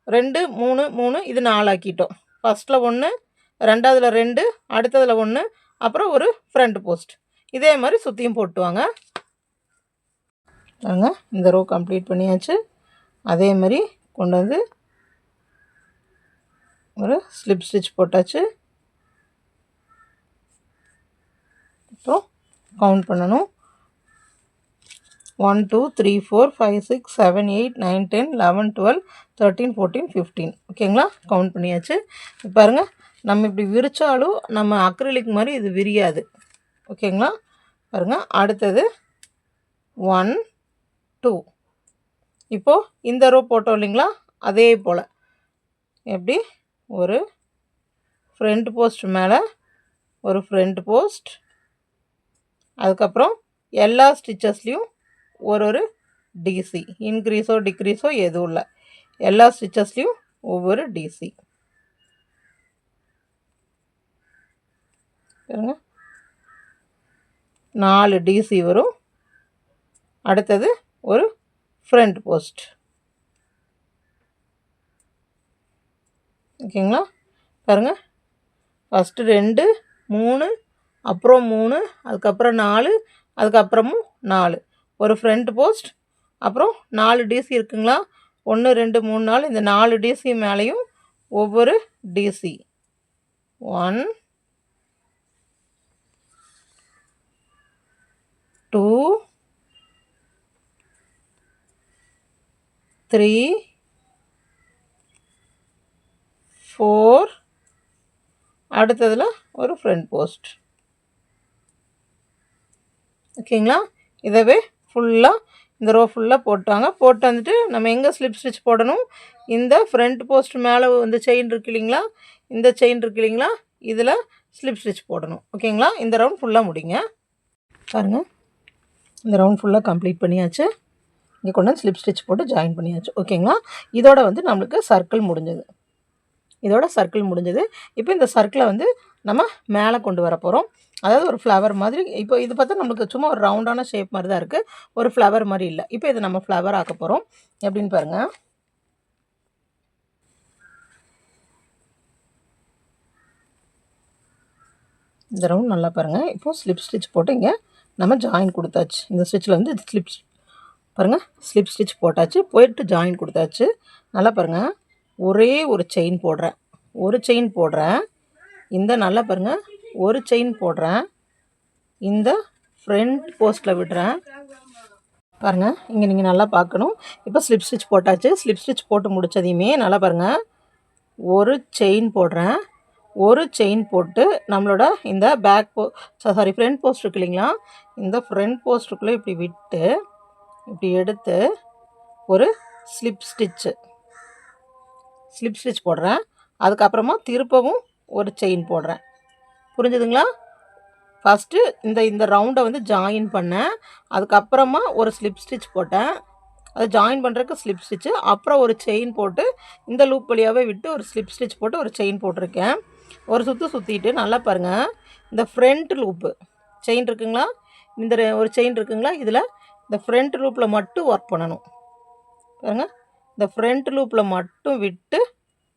2 3 3, இது 4 ஆக்கிட்டோம். ஃபஸ்ட்டில் 1, ரெண்டாவதில் 2, அடுத்ததில் 1, அப்புறம் ஒரு ஃப்ரண்ட் போஸ்ட். இதே மாதிரி சுற்றியும் போட்டுவாங்க. பாருங்க, இந்த ரோ கம்ப்ளீட் பண்ணியாச்சு. அதே மாதிரி கொண்டு வந்து ஒரு ஸ்லிப் ஸ்டிச் போட்டாச்சு. அப்புறம் கவுண்ட் பண்ணணும். 1 2 3 4 5 6 7 8 9 10 11 12 13 14 15. ஓகேங்களா, கவுண்ட் பண்ணியாச்சு. பாருங்கள், நம்ம இப்படி விரித்தாலும் நம்ம அக்ரிலிக் மாதிரி இது விரியாது. ஓகேங்களா, பாருங்கள். அடுத்தது 1 2. இப்போது இந்த ரோ போட்டோம் இல்லைங்களா, அதே போல் எப்படி ஒரு ஃப்ரண்ட் போஸ்ட் மேலே ஒரு ஃப்ரண்ட் போஸ்ட், அதுக்கப்புறம் எல்லா ஸ்டிச்சஸ்லேயும் ஒரு டிசி, இன்க்ரீஸோ டிக்ரீஸோ எதுவும் இல்லை, எல்லா ஸ்டிச்சஸ்லேயும் ஒவ்வொரு டிசி. பாருங்க, 4 டிசி வரும். அடுத்தது ஒரு ஃப்ரண்ட் போஸ்ட். ஓகேங்களா, பாருங்கள். ஃபஸ்ட்டு 2 3, அப்புறம் 3, அதுக்கப்புறம் 4, அதுக்கப்புறமும் 4, ஒரு ஃப்ரண்ட் போஸ்ட், அப்புறம் 4 டிசி இருக்குங்களா, 1 2 3 4. இந்த 4 டிசி மேலேயும் ஒவ்வொரு டிசி. 1 2 3 4 அடுத்ததில் ஒரு ஃப்ரண்ட் போஸ்ட். ஓகேங்களா? இதவே ஃபுல்லாக இந்த ரோ ஃபுல்லாக போட்டாங்க. போட்டு வந்துட்டு நம்ம எங்கே ஸ்லிப் ஸ்டிச் போடணும், இந்த ஃப்ரண்ட் போஸ்ட் மேலே வந்து செயின் இருக்கு இல்லைங்களா, இந்த செயின் இருக்கு இல்லைங்களா, இதில் ஸ்லிப் ஸ்டிச் போடணும். ஓகேங்களா? இந்த ரவுண்ட் ஃபுல்லாக முடிங்க. பாருங்கள், இந்த ரவுண்ட் ஃபுல்லாக கம்ப்ளீட் பண்ணியாச்சு. இங்கே கொண்டு வந்து ஸ்லிப் ஸ்டிச் போட்டு ஜாயின் பண்ணியாச்சு. ஓகேங்களா? இதோட வந்து நம்மளுக்கு சர்க்கிள் முடிஞ்சது. இதோட சர்க்கிள் முடிஞ்சது. இப்போ இந்த சர்க்கிளை வந்து நம்ம மேலே கொண்டு வர போகிறோம். அதாவது ஒரு ஃப்ளவர் மாதிரி. இப்போ இது பார்த்தா நம்மளுக்கு சும்மா ஒரு ரவுண்டான ஷேப் மாதிரி தான் இருக்குது, ஒரு ஃப்ளவர் மாதிரி இல்லை. இப்போ இதை நம்ம ஃப்ளவர் ஆக்க போகிறோம். எப்படின்னு பாருங்கள். இந்த ரவுண்ட் நல்லா பாருங்கள். இப்போது ஸ்லிப் ஸ்டிச் போட்டு இங்கே நம்ம ஜாயின் கொடுத்தாச்சு. இந்த ஸ்டிச்சில் வந்து ஸ்லிப் பாருங்கள், ஸ்லிப் ஸ்டிச் போட்டாச்சு, போயிட்டு ஜாயின் கொடுத்தாச்சு. நல்லா பாருங்கள், ஒரே ஒரு செயின் போடுறேன், ஒரு செயின் போடுறேன். இந்த நல்லா பாருங்கள், ஒரு செயின் போடுறேன், இந்த ஃப்ரண்ட் போஸ்ட்டில் விடுறேன். பாருங்கள், இங்கே நீங்கள் நல்லா பார்க்கணும். இப்போ ஸ்லிப் ஸ்டிச் போட்டாச்சு. ஸ்லிப் ஸ்டிச் போட்டு முடித்ததையுமே நல்லா பாருங்கள், ஒரு செயின் போடுறேன். ஒரு செயின் போட்டு நம்மளோட இந்த ஃப்ரண்ட் போஸ்ட் இருக்கு இல்லைங்களா, இந்த ஃப்ரண்ட் போஸ்ட்டுக்குள்ளே இப்படி விட்டு இப்படி எடுத்து ஒரு ஸ்லிப் ஸ்டிச் போடுறேன். அதுக்கப்புறமா திருப்பவும் ஒரு செயின் போடுறேன். புரிஞ்சுதுங்களா? ஃபஸ்ட்டு இந்த ரவுண்டை வந்து ஜாயின் பண்ணேன், அதுக்கப்புறமா ஒரு ஸ்லிப் ஸ்டிச் போட்டேன். அதை ஜாயின் பண்ணுறதுக்கு ஸ்லிப் ஸ்டிச்சு, அப்புறம் ஒரு செயின் போட்டு இந்த லூப் வழியாகவே விட்டு ஒரு ஸ்லிப் ஸ்டிச் போட்டு ஒரு செயின் போட்டிருக்கேன். ஒரு சுற்றிட்டு நல்லா பாருங்கள், இந்த ஃப்ரண்ட் லூப்பு செயின் இருக்குங்களா, இந்த ஒரு செயின் இருக்குங்களா, இதில் இந்த ஃப்ரண்ட் லூப்பில் மட்டும் ஒர்க் பண்ணணும். பாருங்கள், இந்த ஃப்ரண்ட் லூப்பில் மட்டும் விட்டு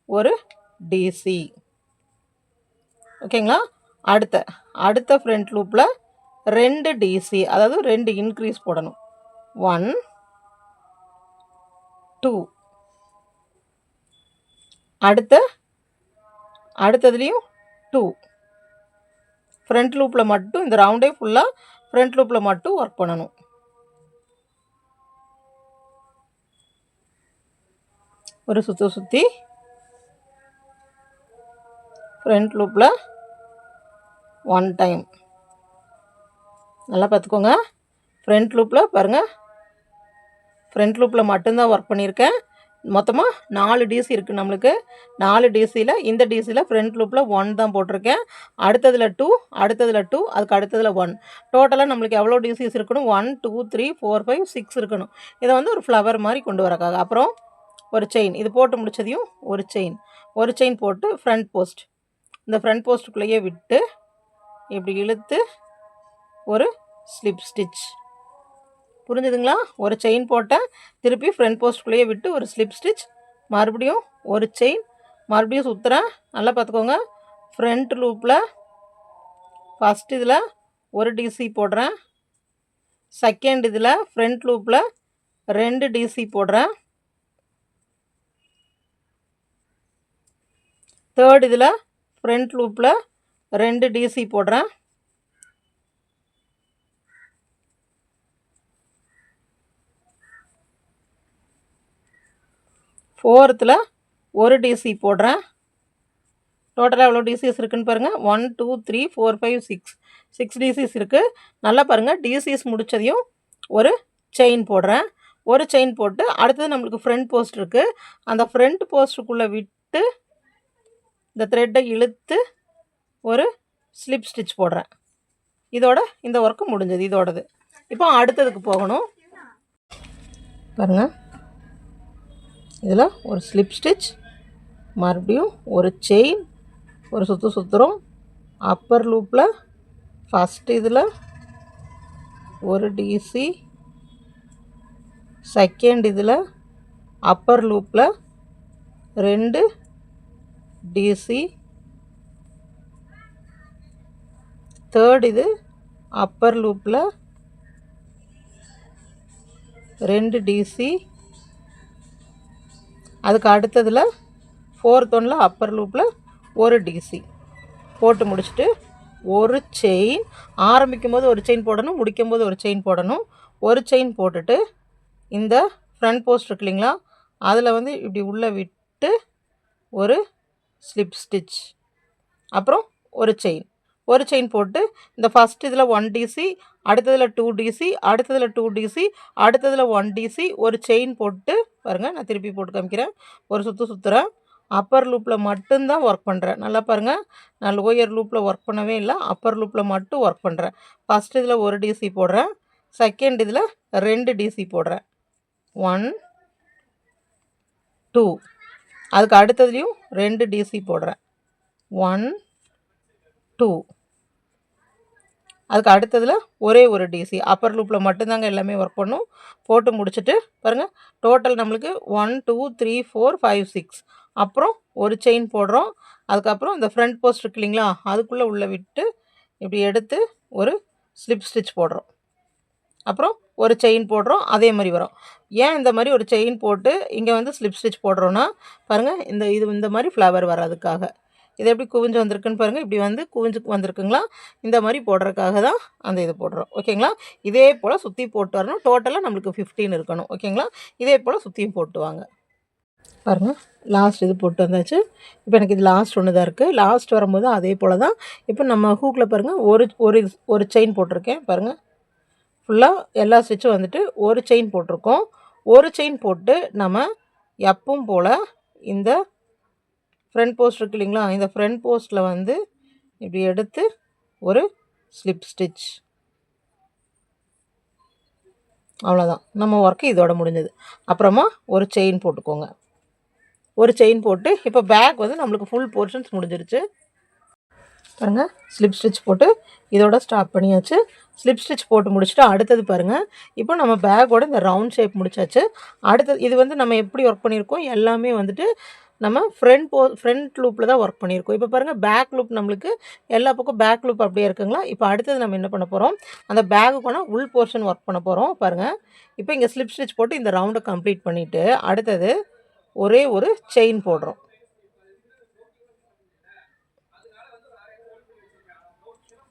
ஒரு டிசி. ஓகேங்களா? அடுத்த ஃப்ரண்ட் லூப்பில் 2 டிசி, அதாவது 2 இன்க்ரீஸ் போடணும். 1 2. அடுத்ததுலேயும் 2. ஃப்ரண்ட் லூப்பில் மட்டும், இந்த ரவுண்டே ஃபுல்லாக ஃப்ரண்ட் லூப்பில் மட்டும் ஒர்க் பண்ணணும். ஒரு சுற்றி ஃப்ரண்ட் லூப்பில் 1 டைம். நல்லா பார்த்துக்கோங்க. ஃப்ரண்ட் லூப்பில் பாருங்கள், ஃப்ரண்ட் லூப்பில் மட்டும்தான் ஒர்க் பண்ணியிருக்கேன். மொத்தமாக 4 டிசி இருக்குது நம்மளுக்கு. 4 டிசியில் இந்த டிசியில் ஃப்ரண்ட் லூப்பில் 1 தான் போட்டிருக்கேன். அடுத்ததில் 2, அதுக்கு அடுத்ததில் 1. டோட்டலாக நம்மளுக்கு எவ்வளோ டிசிஸ் இருக்கணும்? 1 2 3 4 5 6 இருக்கணும். இதை வந்து ஒரு ஃப்ளவர் மாதிரி கொண்டு வரக்காக. அப்புறம் ஒரு செயின், இது போட்டு முடித்ததையும் ஒரு செயின் போட்டு ஃப்ரண்ட் போஸ்ட், இந்த ஃப்ரண்ட் போஸ்ட்டுக்குள்ளேயே விட்டு இப்படி இழுத்து ஒரு ஸ்லிப் ஸ்டிச். புரிஞ்சுதுங்களா? ஒரு செயின் போட்டேன், திருப்பி ஃப்ரண்ட் போஸ்ட்டுக்குள்ளேயே விட்டு ஒரு ஸ்லிப் ஸ்டிச், மறுபடியும் ஒரு செயின், மறுபடியும் சுற்றுறேன். நல்லா பார்த்துக்கோங்க. ஃப்ரண்ட் லூப்பில் ஃபஸ்ட் இதில் ஒரு டிசி போடுறேன், செகண்ட் இதில் ஃப்ரண்ட் லூப்பில் 2 டிசி போடுறேன், தேர்ட் இதில் ஃப்ரண்ட் லூப்பில் 2 டிசி போடுறேன், ஃபோர்த்தில் ஒரு டிசி போடுறேன். டோட்டலாக எவ்வளோ டிசிஸ் இருக்குதுன்னு பாருங்கள். 1 2 3 4 5 6 டிசிஸ் இருக்குது. நல்லா பாருங்கள், டிசிஸ் முடித்ததையும் ஒரு செயின் போடுறேன். ஒரு செயின் போட்டு அடுத்தது நம்மளுக்கு ஃப்ரண்ட் போஸ்ட் இருக்குது, அந்த ஃப்ரண்ட் போஸ்ட்டுக்குள்ளே விட்டு இந்த த்ரெட்டை இழுத்து ஒரு ஸ்லிப் ஸ்டிச் போடுறேன். இதோட இந்த ஒர்க்கு முடிஞ்சது இதோடது. இப்போ அடுத்ததுக்கு போகணும். பாருங்கள், இதில் ஒரு ஸ்லிப் ஸ்டிச், மறுபடியும் ஒரு செயின், ஒரு சுற்றுறோம். அப்பர் லூப்பில் ஃபஸ்ட்டு இதில் ஒரு டிசி, செகண்ட் இதில் அப்பர் லூப்பில் 2 டிசி, தேர்ட் இது அப்பர் லூப்பில் 2 டிசி, அதுக்கு அடுத்ததில் ஃபோர்த் ஒன்றில் அப்பர் லூப்பில் ஒரு டிசி போட்டு முடிச்சுட்டு ஒரு செயின். ஆரம்பிக்கும் போது ஒரு செயின் போடணும், முடிக்கும் போது ஒரு செயின் போடணும். ஒரு செயின் போட்டுட்டு இந்த ஃப்ரண்ட் போஸ்ட் இருக்கு இல்லைங்களா, அதில் வந்து இப்படி உள்ளே விட்டு ஒரு ஸ்லிப் ஸ்டிச், அப்புறம் ஒரு செயின் போட்டு இந்த ஃபஸ்ட் இதில் 1 டிசி, அடுத்ததில் 2 டிசி, அடுத்ததில் 2 டிசி, அடுத்ததில் 1 டிசி, ஒரு செயின் போட்டு பாருங்கள். நான் திருப்பி போட்டு காமிக்கிறேன். ஒரு சுற்றுறேன். அப்பர் லூப்பில் மட்டும்தான் ஒர்க் பண்ணுறேன். நல்லா பாருங்கள், நான் லோயர் லூப்பில் ஒர்க் பண்ணவே இல்லை, அப்பர் லூப்பில் மட்டும் ஒர்க் பண்ணுறேன். ஃபஸ்ட் இதில் 1 டிசி போடுறேன், செகண்ட் இதில் 2 டிசி போடுறேன். 1 2, அதுக்கு அடுத்ததுலேயும் 2 டிசி போடுறேன். 1 2, அதுக்கு அடுத்ததில் ஒரே ஒரு டிசி. அப்பர் லூப்பில் மட்டும்தாங்க எல்லாமே ஒர்க் பண்ணும். போட்டு முடிச்சுட்டு பாருங்கள், டோட்டல் நம்மளுக்கு 1 2 3 4 5 6, அப்புறம் ஒரு செயின் போடுறோம். அதுக்கப்புறம் இந்த ஃப்ரண்ட் போஸ்ட் இருக்கு இல்லைங்களா, அதுக்குள்ளே உள்ளே விட்டு இப்படி எடுத்து ஒரு ஸ்லிப் ஸ்டிச் போடுறோம். அப்புறம் ஒரு செயின் போடுறோம். அதே மாதிரி வரும். ஏன் இந்த மாதிரி ஒரு செயின் போட்டு இங்கே வந்து ஸ்லிப் ஸ்டிச் போடுறோன்னா பாருங்கள், இந்த மாதிரி ஃப்ளவர் வர்றதுக்காக. இது எப்படி குவிஞ்சு வந்திருக்குன்னு பாருங்கள். இப்படி வந்து குவிஞ்சு வந்திருக்குங்களா, இந்த மாதிரி போடுறதுக்காக தான் அந்த இது போடுறோம். ஓகேங்களா. இதே போல் சுற்றி போட்டு வரணும். டோட்டலாக நம்மளுக்கு 15 இருக்கணும். ஓகேங்களா. இதே போல் சுற்றியும் போட்டு வாங்க. பாருங்கள், லாஸ்ட் இது போட்டு வந்தாச்சு. இப்போ எனக்கு இது லாஸ்ட் ஒன்று தான் இருக்குது. லாஸ்ட் வரும்போது அதே போல் தான். இப்போ நம்ம ஹூக்கில் பாருங்கள், ஒரு செயின் போட்டிருக்கேன் பாருங்கள். ஃபுல்லாக எல்லா ஸ்டிச்சும் வந்துட்டு ஒரு செயின் போட்டிருக்கோம். ஒரு செயின் போட்டு நம்ம எப்பவும் போல் இந்த ஃப்ரண்ட் போஸ்ட் இருக்கு இல்லைங்களா, இந்த ஃப்ரண்ட் போஸ்ட்டில் வந்து இப்படி எடுத்து ஒரு ஸ்லிப் ஸ்டிச். அவ்வளோதான், நம்ம ஒர்க்கு இதோட முடிஞ்சது. அப்புறமா ஒரு செயின் போட்டுக்கோங்க. ஒரு செயின் போட்டு இப்போ பேக் வந்து நம்மளுக்கு ஃபுல் போர்ஷன்ஸ் முடிஞ்சிருச்சு. பாருங்கள், ஸ்லிப் ஸ்டிச் போட்டு இதோட ஸ்டாப் பண்ணியாச்சு. ஸ்லிப் ஸ்டிச் போட்டு முடிச்சுட்டு அடுத்தது பாருங்கள், இப்போ நம்ம பேக்கோட இந்த ரவுண்ட் ஷேப் முடிச்சாச்சு. அடுத்தது இது வந்து நம்ம எப்படி ஒர்க் பண்ணியிருக்கோம், எல்லாமே வந்துட்டு நம்ம ஃப்ரண்ட் லூப்பில் தான் ஒர்க் பண்ணியிருக்கோம். இப்போ பாருங்கள், பேக் லூப் நம்மளுக்கு எல்லா பக்கம் பேக் லூப் அப்படியே இருக்குங்களா. இப்போ அடுத்தது நம்ம என்ன பண்ண போகிறோம், அந்த பேக்குக்கான உள் போர்ஷன் ஒர்க் பண்ண போகிறோம். பாருங்கள், இப்போ இங்கே ஸ்லிப் ஸ்டிச் போட்டு இந்த ரவுண்டை கம்ப்ளீட் பண்ணிவிட்டு அடுத்தது ஒரே ஒரு செயின் போடுறோம்.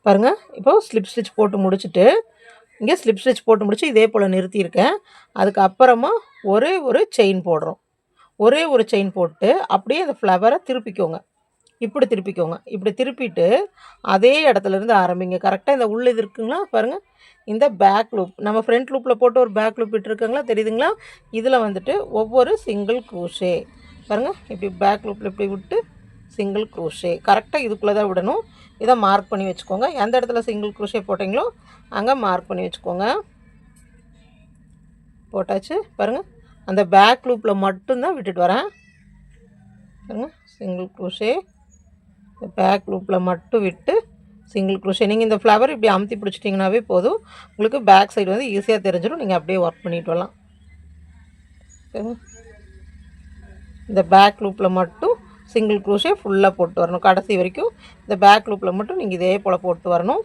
பாருங்கள், இப்போது ஸ்லிப் ஸ்டிச் போட்டு முடிச்சுட்டு இங்கே ஸ்லிப் ஸ்டிச் போட்டு முடிச்சு இதே போல் நிறுத்தியிருக்கேன். அதுக்கப்புறமா ஒரே ஒரு செயின் போடுறோம். ஒரே ஒரு செயின் போட்டு அப்படியே அந்த ஃப்ளவரை திருப்பிக்கோங்க. இப்படி திருப்பிக்கோங்க. இப்படி திருப்பிட்டு அதே இடத்துலேருந்து ஆரம்பிங்க. கரெக்டாக இந்த உள்ள இது இருக்குங்களா பாருங்கள், இந்த பேக் லூப் நம்ம ஃப்ரண்ட் லூப்பில் போட்டு ஒரு பேக் லூப் விட்டுருக்குங்களா தெரியுதுங்களா. இதில் வந்துட்டு ஒவ்வொரு சிங்கிள் க்ரோஷே பாருங்கள், இப்படி பேக் லூப்பில் இப்படி விட்டு சிங்கிள் க்ரோஷே கரெக்டாக இதுக்குள்ளே தான் விடணும். இதை மார்க் பண்ணி வச்சுக்கோங்க. எந்த இடத்துல சிங்கிள் க்ரோஷே போட்டிங்களோ அங்கே மார்க் பண்ணி வச்சுக்கோங்க. போட்டாச்சு. பாருங்கள், அந்த பேக் லூப்பில் மட்டும்தான் விட்டுட்டு வரேன். பாருங்கள், சிங்கிள் க்ரோஷே பேக் லூப்பில் மட்டும் விட்டு சிங்கிள் க்ரோஷே. நீங்கள் இந்த ஃப்ளவர் இப்படி அமுத்தி பிடிச்சிட்டிங்கனாவே போதும், உங்களுக்கு பேக் சைடு வந்து ஈஸியாக தெரிஞ்சிடும். நீங்கள் அப்படியே ஒர்க் பண்ணிட்டு வரலாம். இந்த பேக் லூப்பில் மட்டும் சிங்கிள் க்ரோஷே ஃபுல்லாக போட்டு வரணும். கடைசி வரைக்கும் இந்த பேக் லூப்பில் மட்டும் நீங்கள் இதே போல் போட்டு வரணும்.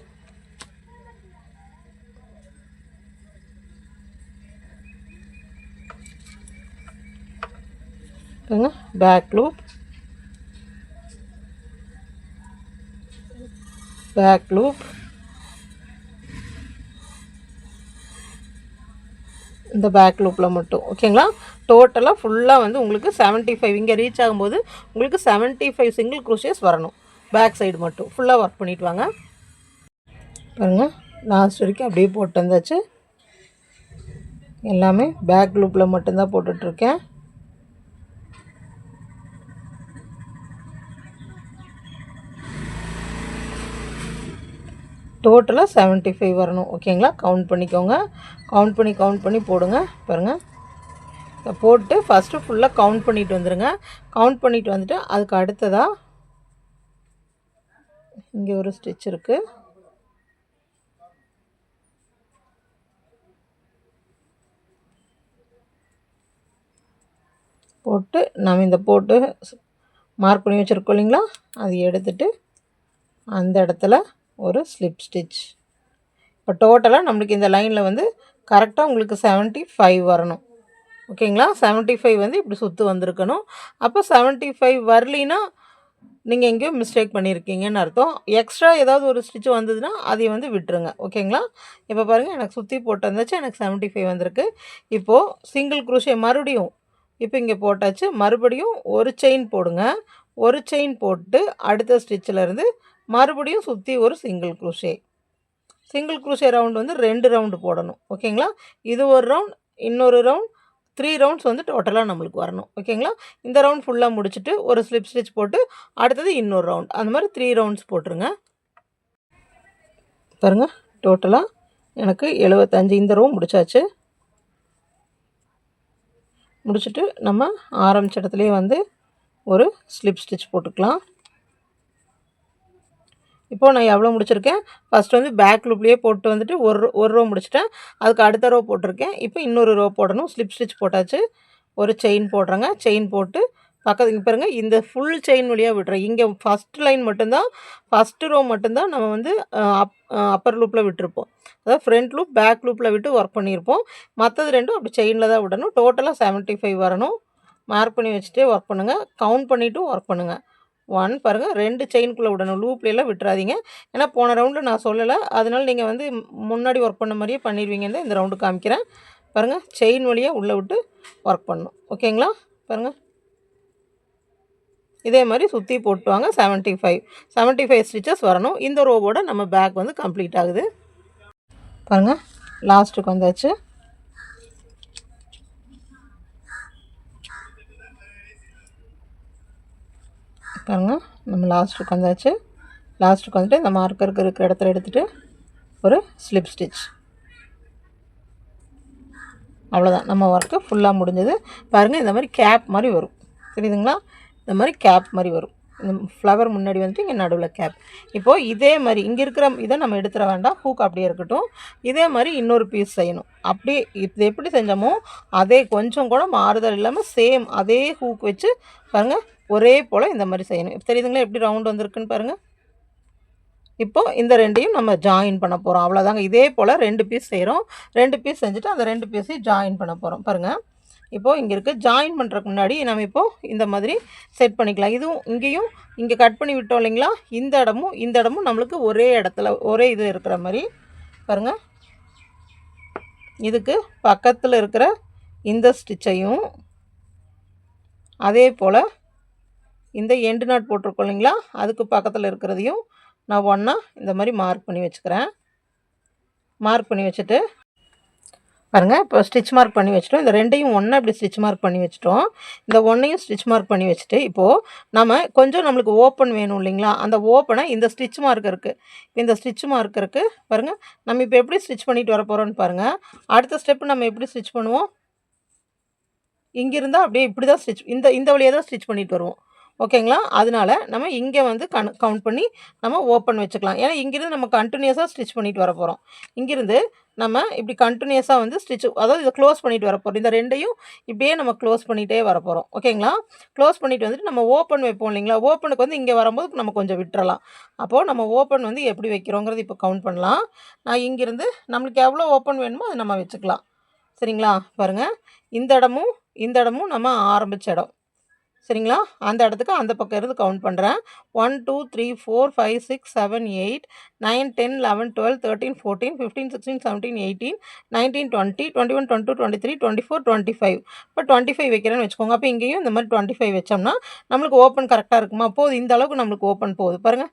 பேக் லூப், பேக் லூப், இந்த பேக் லூப்பில் மட்டும். ஓகேங்களா. டோட்டலாக ஃபுல்லாக வந்து உங்களுக்கு 75 இங்கே ரீச் ஆகும்போது உங்களுக்கு 75 சிங்கிள் க்ரோஷேஸ் வரணும். பேக் சைடு மட்டும் ஃபுல்லாக ஒர்க் பண்ணிட்டு வாங்க. பாருங்கள், லாஸ்ட் வரைக்கும் அப்படியே போட்டு வந்தாச்சு. எல்லாமே பேக் லூப்பில் மட்டும்தான் போட்டுட்ருக்கேன். டோட்டலாக 75 வரணும். ஓகேங்களா. கவுண்ட் பண்ணிக்கோங்க. கவுண்ட் பண்ணி போடுங்க. பாருங்கள், போட்டு ஃபஸ்ட்டு ஃபுல்லாக கவுண்ட் பண்ணிட்டு வந்துடுங்க. கவுண்ட் பண்ணிட்டு வந்துட்டு அதுக்கு அடுத்ததாக இங்கே ஒரு ஸ்டிச் இருக்குது. போட்டு நம்ம இந்த போட்டு மார்க் பண்ணி வச்சுருக்கோம் இல்லைங்களா, அது எடுத்துகிட்டு அந்த இடத்துல ஒரு ஸ்லிப் ஸ்டிச். இப்போ டோட்டலாக நம்மளுக்கு இந்த லைனில் வந்து கரெக்டாக உங்களுக்கு 75 வரணும். ஓகேங்களா. 75 வந்து இப்படி சுற்று வந்திருக்கணும். அப்போ 75 வரலினா நீங்கள் எங்கேயோ மிஸ்டேக் பண்ணியிருக்கீங்கன்னு அர்த்தம். எக்ஸ்ட்ரா ஏதாவது ஒரு ஸ்டிச் வந்ததுன்னா அதை வந்து விட்டுருங்க. ஓகேங்களா. இப்போ பாருங்கள், எனக்கு சுற்றி போட்டு வந்துச்சு, எனக்கு 75 வந்திருக்கு. இப்போது சிங்கிள் க்ரோஷே மறுபடியும் இப்போ இங்கே போட்டாச்சு. மறுபடியும் ஒரு செயின் போடுங்க. ஒரு செயின் போட்டு அடுத்த ஸ்டிச்சிலேருந்து மறுபடியும் சுற்றி ஒரு single crochet. Single crochet round வந்து 2 ரவுண்டு போடணும். ஓகேங்களா? இது ஒரு ரவுண்ட், இன்னொரு ரவுண்ட், 3 ரவுண்ட்ஸ் வந்து டோட்டலாக நம்மளுக்கு வரணும். ஓகேங்களா? இந்த ரவுண்ட் ஃபுல்லாக முடிச்சுட்டு ஒரு ஸ்லிப் ஸ்டிச் போட்டு அடுத்தது இன்னொரு ரவுண்ட், அந்த மாதிரி 3 ரவுண்ட்ஸ் போட்டுருங்க. பாருங்கள், டோட்டலாக எனக்கு 75 இந்த ரோ முடிச்சாச்சு. முடிச்சுட்டு நம்ம ஆரம்பிச்ச இடத்துலையே வந்து ஒரு ஸ்லிப் ஸ்டிச் போட்டுக்கலாம். இப்போது நான் எவ்வளோ முடிச்சிருக்கேன், ஃபஸ்ட்டு வந்து பேக் லூப்லேயே போட்டு வந்துட்டு ஒரு ரோ முடிச்சிட்டேன். அதுக்கு அடுத்த ரோ போட்டிருக்கேன். இப்போ இன்னொரு ரோ போடணும். ஸ்லிப் ஸ்டிச் போட்டாச்சு. ஒரு செயின் போடுறேங்க. செயின் போட்டு பக்கத்து இங்கே பாருங்கள், இந்த ஃபுல் செயின் வழியாக விட்டுறேன். இங்கே ஃபஸ்ட் லைன் மட்டும்தான், ஃபஸ்ட்டு ரோ மட்டும்தான் நம்ம வந்து அப்பர் லூப்பில் விட்டுருப்போம். அதாவது ஃப்ரண்ட் லூப் பேக் லூப்பில் விட்டு ஒர்க் பண்ணியிருப்போம். மற்றது ரெண்டும் அப்படி செயினில் தான் விடணும். டோட்டலாக 75 வரணும். மார்க் பண்ணி வச்சுட்டே ஒர்க் பண்ணுங்கள். கவுண்ட் பண்ணிவிட்டும் ஒர்க் பண்ணுங்கள். 1 பாருங்கள், 2 செயின்குள்ளே விடணும். லூப்லாம் விட்டுறாதீங்க. ஏன்னா போன ரவுண்டில் நான் சொல்லலை, அதனால் நீங்கள் வந்து முன்னாடி ஒர்க் பண்ண மாதிரியே பண்ணிடுவீங்கன்னு இந்த ரவுண்டு காமிக்கிறேன். பாருங்கள், செயின் வழியாக உள்ளே விட்டு ஒர்க் பண்ணணும். ஓகேங்களா? பாருங்கள், இதே மாதிரி சுற்றி போட்டு வாங்க. 75 ஸ்டிச்சஸ் வரணும். இந்த ரோவோட நம்ம பேக் வந்து கம்ப்ளீட் ஆகுது. பாருங்கள், லாஸ்ட்டுக்கு வந்தாச்சு. பாருங்கள், நம்ம லாஸ்ட்டுக்கு வந்தாச்சு. லாஸ்ட்டுக்கு வந்துட்டு இந்த மார்க்கருக்கு இருக்கிற இடத்துல எடுத்துகிட்டு ஒரு ஸ்லிப் ஸ்டிச். அவ்வளோதான், நம்ம ஒர்க்கு ஃபுல்லாக முடிஞ்சது. பாருங்கள், இந்த மாதிரி கேப் மாதிரி வரும். தெரியுதுங்களா? இந்த மாதிரி கேப் மாதிரி வரும். இந்த ஃப்ளவர் முன்னாடி வந்துட்டு இங்கே நடுவில் கேப். இப்போது இதே மாதிரி இங்கே இருக்கிற இதை நம்ம எடுத்துட வேண்டாம். ஹூக் அப்படியே இருக்கட்டும். இதே மாதிரி இன்னொரு பீஸ் செய்யணும். அப்படியே இது எப்படி செஞ்சோமோ அதே, கொஞ்சம் கூட மாறுதல் இல்லாமல் சேம் அதே ஹூக் வச்சு பாருங்கள், ஒரே போல் இந்த மாதிரி செய்யணும். தெரியுதுங்களா எப்படி ரவுண்ட் வந்திருக்குன்னு பாருங்கள். இப்போது இந்த ரெண்டையும் நம்ம ஜாயின் பண்ண போகிறோம். அவ்வளோதாங்க. இதே போல் 2 பீஸ் செய்கிறோம். 2 பீஸ் செஞ்சுட்டு அந்த 2 பீஸையும் ஜாயின் பண்ண போகிறோம். பாருங்கள், இப்போது இங்கே இருக்குது. ஜாயின் பண்ணுறதுக்கு முன்னாடி நம்ம இப்போது இந்த மாதிரி செட் பண்ணிக்கலாம். இதுவும் இங்கேயும் இங்கே கட் பண்ணி விட்டோம் இல்லைங்களா? இந்த இடமும் நம்மளுக்கு ஒரே இடத்துல ஒரே இது இருக்கிற மாதிரி பாருங்கள். இதுக்கு பக்கத்தில் இருக்கிற இந்த ஸ்டிச்சையும் அதே போல் இந்த எண்டு நாட் போட்டிருக்கோம் இல்லைங்களா, அதுக்கு பக்கத்தில் இருக்கிறதையும் நான் ஒன்றா இந்த மாதிரி மார்க் பண்ணி வச்சுக்கிறேன். மார்க் பண்ணி வச்சுட்டு பாருங்கள், இப்போ ஸ்டிச் மார்க் பண்ணி வச்சுட்டோம். இந்த ரெண்டையும் ஒன்றா இப்படி ஸ்டிச் மார்க் பண்ணி வச்சுட்டோம். இந்த ஒன்றையும் ஸ்டிச் மார்க் பண்ணி வச்சுட்டு இப்போது நம்ம கொஞ்சம் நம்மளுக்கு ஓப்பன் வேணும் இல்லைங்களா, அந்த ஓப்பனை இந்த ஸ்டிச் மார்க் இருக்குது. இப்போ இந்த ஸ்டிச் மார்க் இருக்குது பாருங்கள். நம்ம இப்போ எப்படி ஸ்டிச் பண்ணிட்டு வர போகிறோன்னு பாருங்கள். அடுத்த ஸ்டெப்பு நம்ம எப்படி ஸ்டிச் பண்ணுவோம், இங்கிருந்தால் அப்படியே இப்படி தான் ஸ்டிச், இந்த வழியாக தான் ஸ்டிச் பண்ணிட்டு வருவோம். ஓகேங்களா? அதனால நம்ம இங்கே வந்து கவுண்ட் பண்ணி நம்ம ஓப்பன் வச்சுக்கலாம். ஏன்னா இங்கேருந்து நம்ம கண்டினியூஸாக ஸ்டிச் பண்ணிட்டு வர போகிறோம். இங்கேருந்து நம்ம இப்படி கண்டினியூஸாக வந்து ஸ்டிச், அதாவது இதை க்ளோஸ் பண்ணிட்டு வர போகிறோம். இந்த ரெண்டையும் இப்படியே நம்ம க்ளோஸ் பண்ணிகிட்டே வர போகிறோம். ஓகேங்களா? க்ளோஸ் பண்ணிவிட்டு வந்துட்டு நம்ம ஓப்பன் வைப்போம் இல்லைங்களா, ஓப்பனுக்கு வந்து இங்கே வரும்போது நம்ம கொஞ்சம் விட்டுறலாம். அப்போது நம்ம ஓப்பன் வந்து எப்படி வைக்கிறோங்கிறது இப்போ கவுண்ட் பண்ணலாம். நான் இங்கேருந்து நம்மளுக்கு எவ்வளோ ஓப்பன் வேணுமோ அதை நம்ம வச்சுக்கலாம். சரிங்களா? பாருங்கள், இந்த இடமும் நம்ம ஆரம்பித்த இடம். சரிங்களா? அந்த இடத்துக்கு அந்த பக்கம் இருந்து கவுண்ட் பண்ணுறேன். 1 2 3 4 5 6 7 8 9 10 11 12 13 14 15 16 17 18 19 20 21 22 23 24 25. இப்போ 25 வைக்கிறேன்னு வச்சுக்கோங்க. அப்போ இங்கேயும் இந்த மாதிரி 25 வச்சோம்னா நம்மளுக்கு ஓப்பன் கரெக்டாக இருக்குமா? போதும், இந்த அளவுக்கு நம்மளுக்கு ஓப்பன் போகுது பாருங்கள்.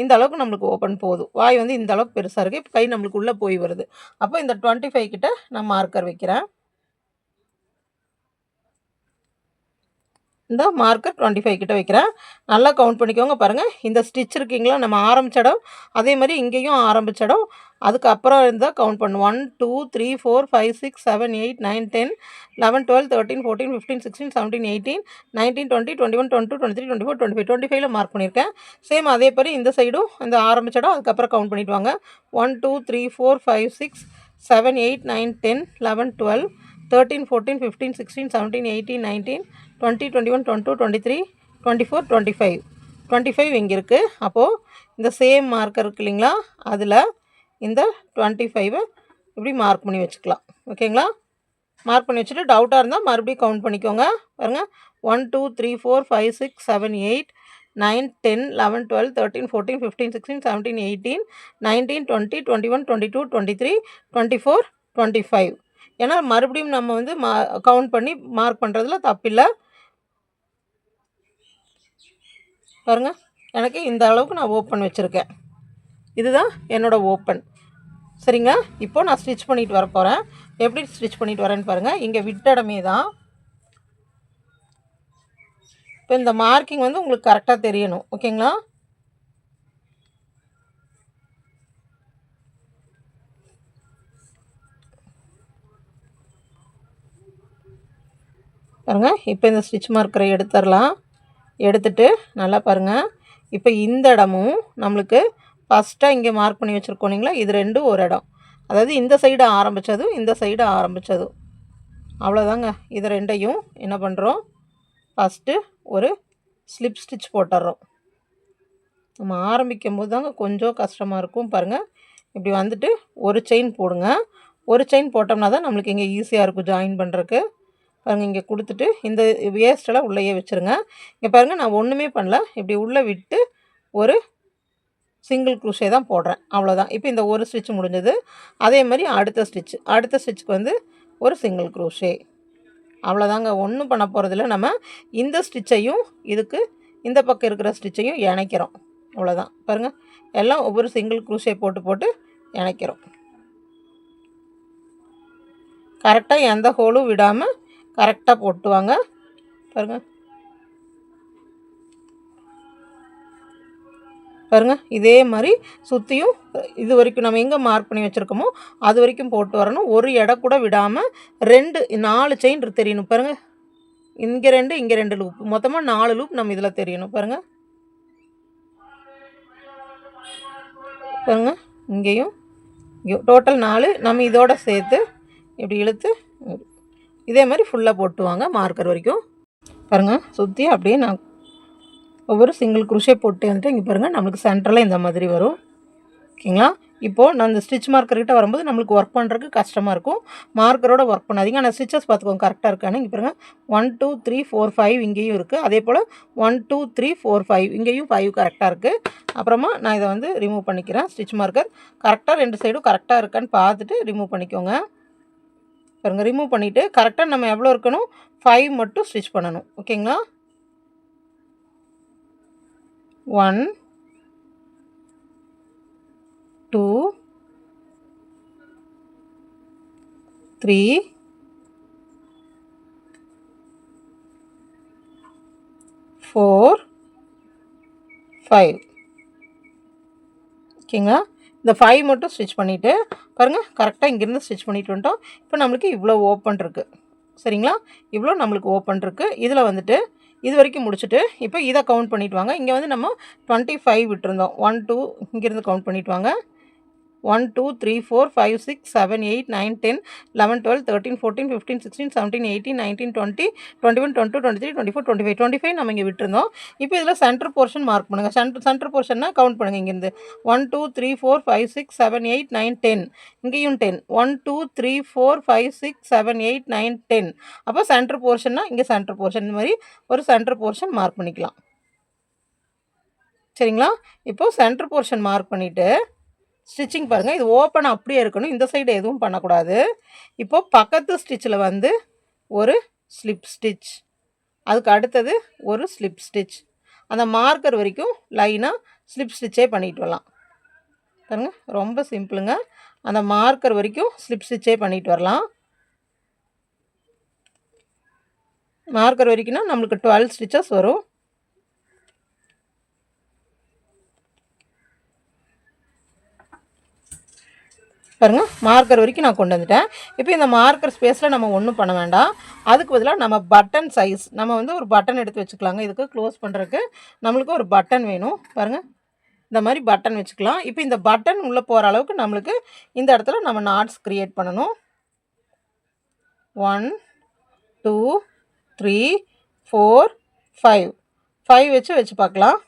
இந்த அளவுக்கு நம்மளுக்கு ஓப்பன் போகுது. வாய் வந்து இந்த அளவுக்கு பெருசாக இருக்குது. இப்போ கை நம்மளுக்கு உள்ளே போய் வருது. அப்போ இந்த 25 கிட்ட நான் மார்க்கர் வைக்கிறேன். இந்த மார்க்கர் 25 கிட்ட வைக்கிறேன். நல்லா கவுண்ட் பண்ணிக்கோங்க. பாருங்கள், இந்த ஸ்டிச் இருக்குங்களா, நம்ம ஆரம்பித்த இடம் அதே மாதிரி இங்கேயும் ஆரம்பித்த இடம், அதுக்கப்புறம் இருந்தால் கவுண்ட் பண்ணும். 1 2 3 4 5 6 7 8 9 10 11 12 13 14 15 16 17 18 19 20 21 22 23 24 25. 25ல் மார்க் பண்ணியிருக்கேன். சேம் அதே மாதிரி இந்த சைடும் இந்த ஆரம்பித்த இடம் அதுக்கப்புறம் கவுண்ட் பண்ணிட்டு வாங்க. 1 2 3 4 5 6 7 8 9 10 11 12 13 14 15 16 17 18 19 20 21 22 23 24 25. 25 இங்கே இருக்குது. அப்போது இந்த சேம் மார்க்கர் இருக்குது இல்லைங்களா, அதில் இந்த 25 இப்படி மார்க் பண்ணி வச்சுக்கலாம். ஓகேங்களா? மார்க் பண்ணி வச்சுட்டு டவுட்டாக இருந்தால் மறுபடியும் கவுண்ட் பண்ணிக்கோங்க. பாருங்கள், 1 2 3 4 5 6 7 8 9 10 11 12 13 14 15 16 17 18 19 20 21 22 23 24 25. ஏன்னா மறுபடியும் நம்ம வந்து கவுண்ட் பண்ணி மார்க் பண்ணுறதுல தப்பில்லை. பாருங்கள், எனக்கு இந்த அளவுக்கு நான் ஓப்பன் வச்சுருக்கேன். இதுதான் என்னோடய ஓப்பன். சரிங்க, இப்போது நான் ஸ்டிச் பண்ணிட்டு வர போகிறேன். எப்படி ஸ்டிச் பண்ணிட்டு வரேன்னு பாருங்கள். இங்கே விட்ட இடமே தான். இப்போ இந்த மார்க்கிங் வந்து உங்களுக்கு கரெக்டாக தெரியணும். ஓகேங்களா? பாருங்கள், இப்போ இந்த ஸ்டிச் மார்க்கரை எடுத்துடலாம். எடுத்துட்டு நல்லா பாருங்கள், இப்போ இந்த இடமும் நம்மளுக்கு ஃபஸ்ட்டாக இங்கே மார்க் பண்ணி வச்சுருக்கோம் இல்லைங்களா, இது ரெண்டும் ஒரு இடம். அதாவது இந்த சைடு ஆரம்பித்ததும் இந்த சைடு ஆரம்பித்ததும் அவ்வளோதாங்க. இது ரெண்டையும் என்ன பண்ணுறோம், ஃபஸ்ட்டு ஒரு ஸ்லிப் ஸ்டிச் போட்டுடுறோம். நம்ம ஆரம்பிக்கும் போது தாங்க கொஞ்சம் கஷ்டமாக இருக்கும். பாருங்கள், இப்படி வந்துட்டு ஒரு செயின் போடுங்க. ஒரு செயின் போட்டோம்னா தான் நம்மளுக்கு இங்கே ஈஸியாக இருக்கும் ஜாயின் பண்ணுறதுக்கு. பாருங்கள், இங்கே கொடுத்துட்டு இந்த வேஸ்ட்டெல்லாம் உள்ளேயே வச்சுருங்க. இங்கே பாருங்கள், நான் ஒன்றுமே பண்ணல. இப்படி உள்ளே விட்டு ஒரு சிங்கிள் க்ரூஷே தான் போடுறேன். அவ்வளோதான். இப்போ இந்த ஒரு ஸ்டிச் முடிஞ்சது. அதே மாதிரி அடுத்த ஸ்டிச்சுக்கு வந்து ஒரு சிங்கிள் க்ரூஷே. அவ்வளோதாங்க. ஒன்றும் பண்ண போகிறதில்ல. நம்ம இந்த ஸ்டிச்சையும் இதுக்கு இந்த பக்கம் இருக்கிற ஸ்டிச்சையும் இணைக்கிறோம். அவ்வளோதான். பாருங்கள், எல்லாம் ஒவ்வொரு சிங்கிள் க்ரூஷே போட்டு இணைக்கிறோம். கரெக்டாக எந்த ஹோலும் விடாமல் கரெக்டாக போட்டுவாங்க. பாருங்கள் பாருங்கள், இதே மாதிரி சுற்றியும் இது வரைக்கும் நம்ம எங்கே மார்க் பண்ணி வச்சுருக்கோமோ அது வரைக்கும் போட்டு வரணும். ஒரு இடம் கூட விடாமல் 4 செயின் தெரியணும். பாருங்கள், இங்கே 2 இங்கே 2 லூப், மொத்தமாக 4 லூப் நம்ம இதில் தெரியணும். பாருங்கள் பாருங்கள், இங்கேயும் டோட்டல் 4. நம்ம இதோட சேர்த்து இப்படி இழுத்து இதே மாதிரி ஃபுல்லாக போட்டுவாங்க மார்க்கர் வரைக்கும். பாருங்கள், சுற்றி அப்படியே நான் ஒவ்வொரு சிங்கிள் குருஷே போட்டு வந்துட்டு இங்கே பாருங்கள், நம்மளுக்கு சென்டரில் இந்த மாதிரி வரும். ஓகேங்களா? இப்போது நான் இந்த ஸ்டிச் மார்க்கர்கிட்ட வரும்போது நம்மளுக்கு ஒர்க் பண்ணுறதுக்கு கஷ்டமாக இருக்கும். மார்க்கரோட ஒர்க் பண்ணாதீங்க. ஆனால் ஸ்டிச்சஸ் பார்த்துக்கோங்க கரெக்டாக இருக்கான்னு. இங்கே பாருங்கள், 1 2 3 4 5 இங்கேயும் இருக்குது. அதே போல் 1 2 3 4 5 இங்கேயும் 5 கரெக்டாக இருக்குது. அப்புறமா நான் இதை வந்து ரிமூவ் பண்ணிக்கிறேன். ஸ்டிச் மார்க்கர் கரெக்டாக 2 சைடும் கரெக்டாக இருக்கான்னு பார்த்துட்டு ரிமூவ் பண்ணிக்கோங்க. பாருங்கள், ரிமூவ் பண்ணிவிட்டு கரெக்டாக நம்ம எவ்வளோ இருக்கணும் 5 மட்டும் ஸ்டிச் பண்ணணும். ஓகேங்களா? 1 2 3 4 5. ஓகேங்களா? இந்த 5 மட்டும் ஸ்டிச் பண்ணிவிட்டு பாருங்கள், கரெக்டாக இங்கேருந்து ஸ்டிச் பண்ணிட்டு வந்துட்டோம். இப்போ நம்மளுக்கு இவ்வளோ ஓப்பன் இருக்குது. சரிங்களா? இவ்வளோ நம்மளுக்கு ஓப்பன் இருக்குது. இதில் வந்துட்டு இது வரைக்கும் முடிச்சுட்டு இப்போ இதை கவுண்ட் பண்ணிவிட்டு வாங்க. இங்கே வந்து நம்ம 25 விட்டுருந்தோம். 1 2 இங்கேருந்து கவுண்ட் பண்ணிவிட்டு வாங்க. 1 2 3 4 5 6 7 8 9 10 11 12 13 14 15 16 17 18 19 20 21 22 23 24 25 25 நம்ம இங்கே விட்டுருந்தோம். இப்போ இதில் சென்டர் போர்ஷன் மார்க் பண்ணுங்கள். சென்டர் போர்ஷன்னா கவுண்ட் பண்ணுங்கள். இங்கேருந்து 1 2 3 4 5 6 7 8 9 10 இங்கேயும் 10 1 2 3 4 5 6 7 8 9 10. அப்போ சென்டர் போர்ஷன்னா இங்கே சென்டர் போர்ஷன் இந்த மாதிரி ஒரு சென்டர் போர்ஷன் மார்க் பண்ணிக்கலாம். சரிங்களா? இப்போது சென்டர் போர்ஷன் மார்க் பண்ணிவிட்டு ஸ்டிச்சிங் பாருங்கள், இது ஓப்பன் அப்படியே இருக்கணும். இந்த சைடு எதுவும் பண்ணக்கூடாது. இப்போது பக்கத்து ஸ்டிச்சில் வந்து ஒரு ஸ்லிப் ஸ்டிச், அதுக்கு அடுத்தது ஒரு ஸ்லிப் ஸ்டிச். அந்த மார்க்கர் வரைக்கும் லைனாக ஸ்லிப் ஸ்டிச்சே பண்ணிட்டு வரலாம். பாருங்கள், ரொம்ப சிம்பிளுங்க. அந்த மார்க்கர் வரைக்கும் ஸ்லிப் ஸ்டிச்சே பண்ணிட்டு வரலாம். மார்க்கர் வரைக்கும்னா நம்மளுக்கு 12 ஸ்டிச்சஸ் வரும். பாருங்கள், மார்க்கர் வரைக்கும் நான் கொண்டு வந்துட்டேன். இப்போ இந்த மார்க்கர் ஸ்பேஸில் நம்ம ஒன்றும் பண்ண வேண்டாம். அதுக்கு பதிலாக நம்ம பட்டன் சைஸ் நம்ம வந்து ஒரு பட்டன் எடுத்து வச்சுக்கலாங்க. இதுக்கு க்ளோஸ் பண்ணுறதுக்கு நம்மளுக்கு ஒரு பட்டன் வேணும். பாருங்கள், இந்த மாதிரி பட்டன் வச்சுக்கலாம். இப்போ இந்த பட்டன் உள்ளே போகிற அளவுக்கு நம்மளுக்கு இந்த இடத்துல நம்ம நாட்ஸ் க்ரியேட் பண்ணணும். 1 2 3 4 5 5 வச்சு பார்க்கலாம்.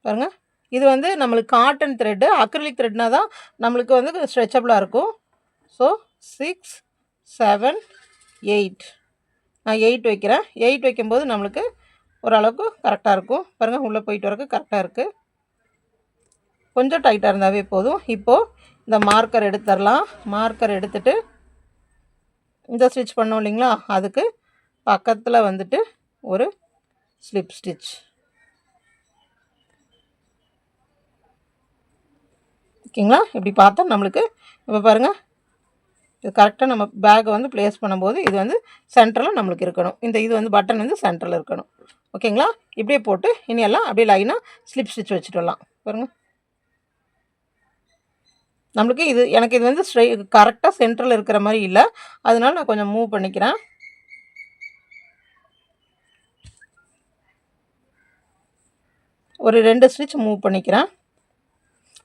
பாருங்கள், இது வந்து நம்மளுக்கு காட்டன் த்ரெட்டு, அக்ரிலிக் த்ரெட்னா தான் நம்மளுக்கு வந்து ஸ்ட்ரெச்சபிளாக இருக்கும். ஸோ 6 7 8 நான் 8 வைக்கிறேன். 8 வைக்கும்போது நம்மளுக்கு ஓரளவுக்கு கரெக்டாக இருக்கும். பாருங்கள், உள்ளே போயிட்டு வரக்கு கரெக்டாக இருக்குது. கொஞ்சம் டைட்டாக இருந்தாவே போதும். இப்போது இந்த மார்க்கர் எடுத்துடலாம். மார்க்கர் எடுத்துகிட்டு இந்த ஸ்டிச் பண்ணோம் இல்லைங்களா, அதுக்கு பக்கத்தில் வந்துட்டு ஒரு ஸ்லிப் ஸ்டிச். ஓகேங்களா, இப்படி பார்த்தா நம்மளுக்கு இப்போ பாருங்கள், இது கரெக்டாக நம்ம பேக்கை வந்து ப்ளேஸ் பண்ணும்போது இது வந்து சென்டரில் நம்மளுக்கு இருக்கணும். இது வந்து பட்டன் வந்து சென்டரில் இருக்கணும். ஓகேங்களா, இப்படியே போட்டு இனியெல்லாம் அப்படியே லைனாக ஸ்லிப் ஸ்டிச் வச்சுட்டு வரலாம். பாருங்கள், நம்மளுக்கு எனக்கு இது வந்து கரெக்டாக சென்டரில் இருக்கிற மாதிரி இல்லை, அதனால நான் கொஞ்சம் மூவ் பண்ணிக்கிறேன். ஒரு 2 ஸ்டிச் மூவ் பண்ணிக்கிறேன்.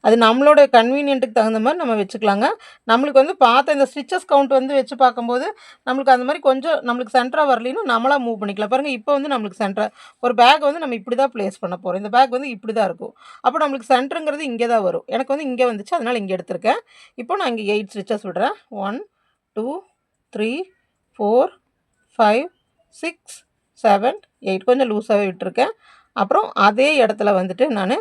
அது நம்மளோட கன்வீனியன்ட்டுக்கு தகுந்த மாதிரி நம்ம வச்சுக்கலாங்க. நம்மளுக்கு வந்து பார்த்த இந்த ஸ்டிச்சஸ் கவுண்ட் வந்து வச்சு பார்க்கும்போது நம்மளுக்கு அந்த மாதிரி கொஞ்சம் நம்மளுக்கு சென்டராக வரலைன்னா நம்மளாக மூவ் பண்ணிக்கலாம். பாருங்கள், இப்போ வந்து நம்மளுக்கு ஒரு பேக் வந்து நம்ம இப்படி தான் ப்ளேஸ் பண்ண போகிறோம். இந்த பேக் வந்து இப்படி தான் இருக்கும். அப்போ நம்மளுக்கு சென்டருங்கிறது இங்கே தான் வரும். எனக்கு வந்து இங்கே வந்துச்சு, அதனால் இங்கே எடுத்திருக்கேன். இப்போ நான் இங்கே 8 ஸ்டிச்சஸ் விடுறேன். 1 2 3 4 5 6 7 8 கொஞ்சம் லூஸாகவே விட்டுருக்கேன். அப்புறம் அதே இடத்துல வந்துட்டு நான்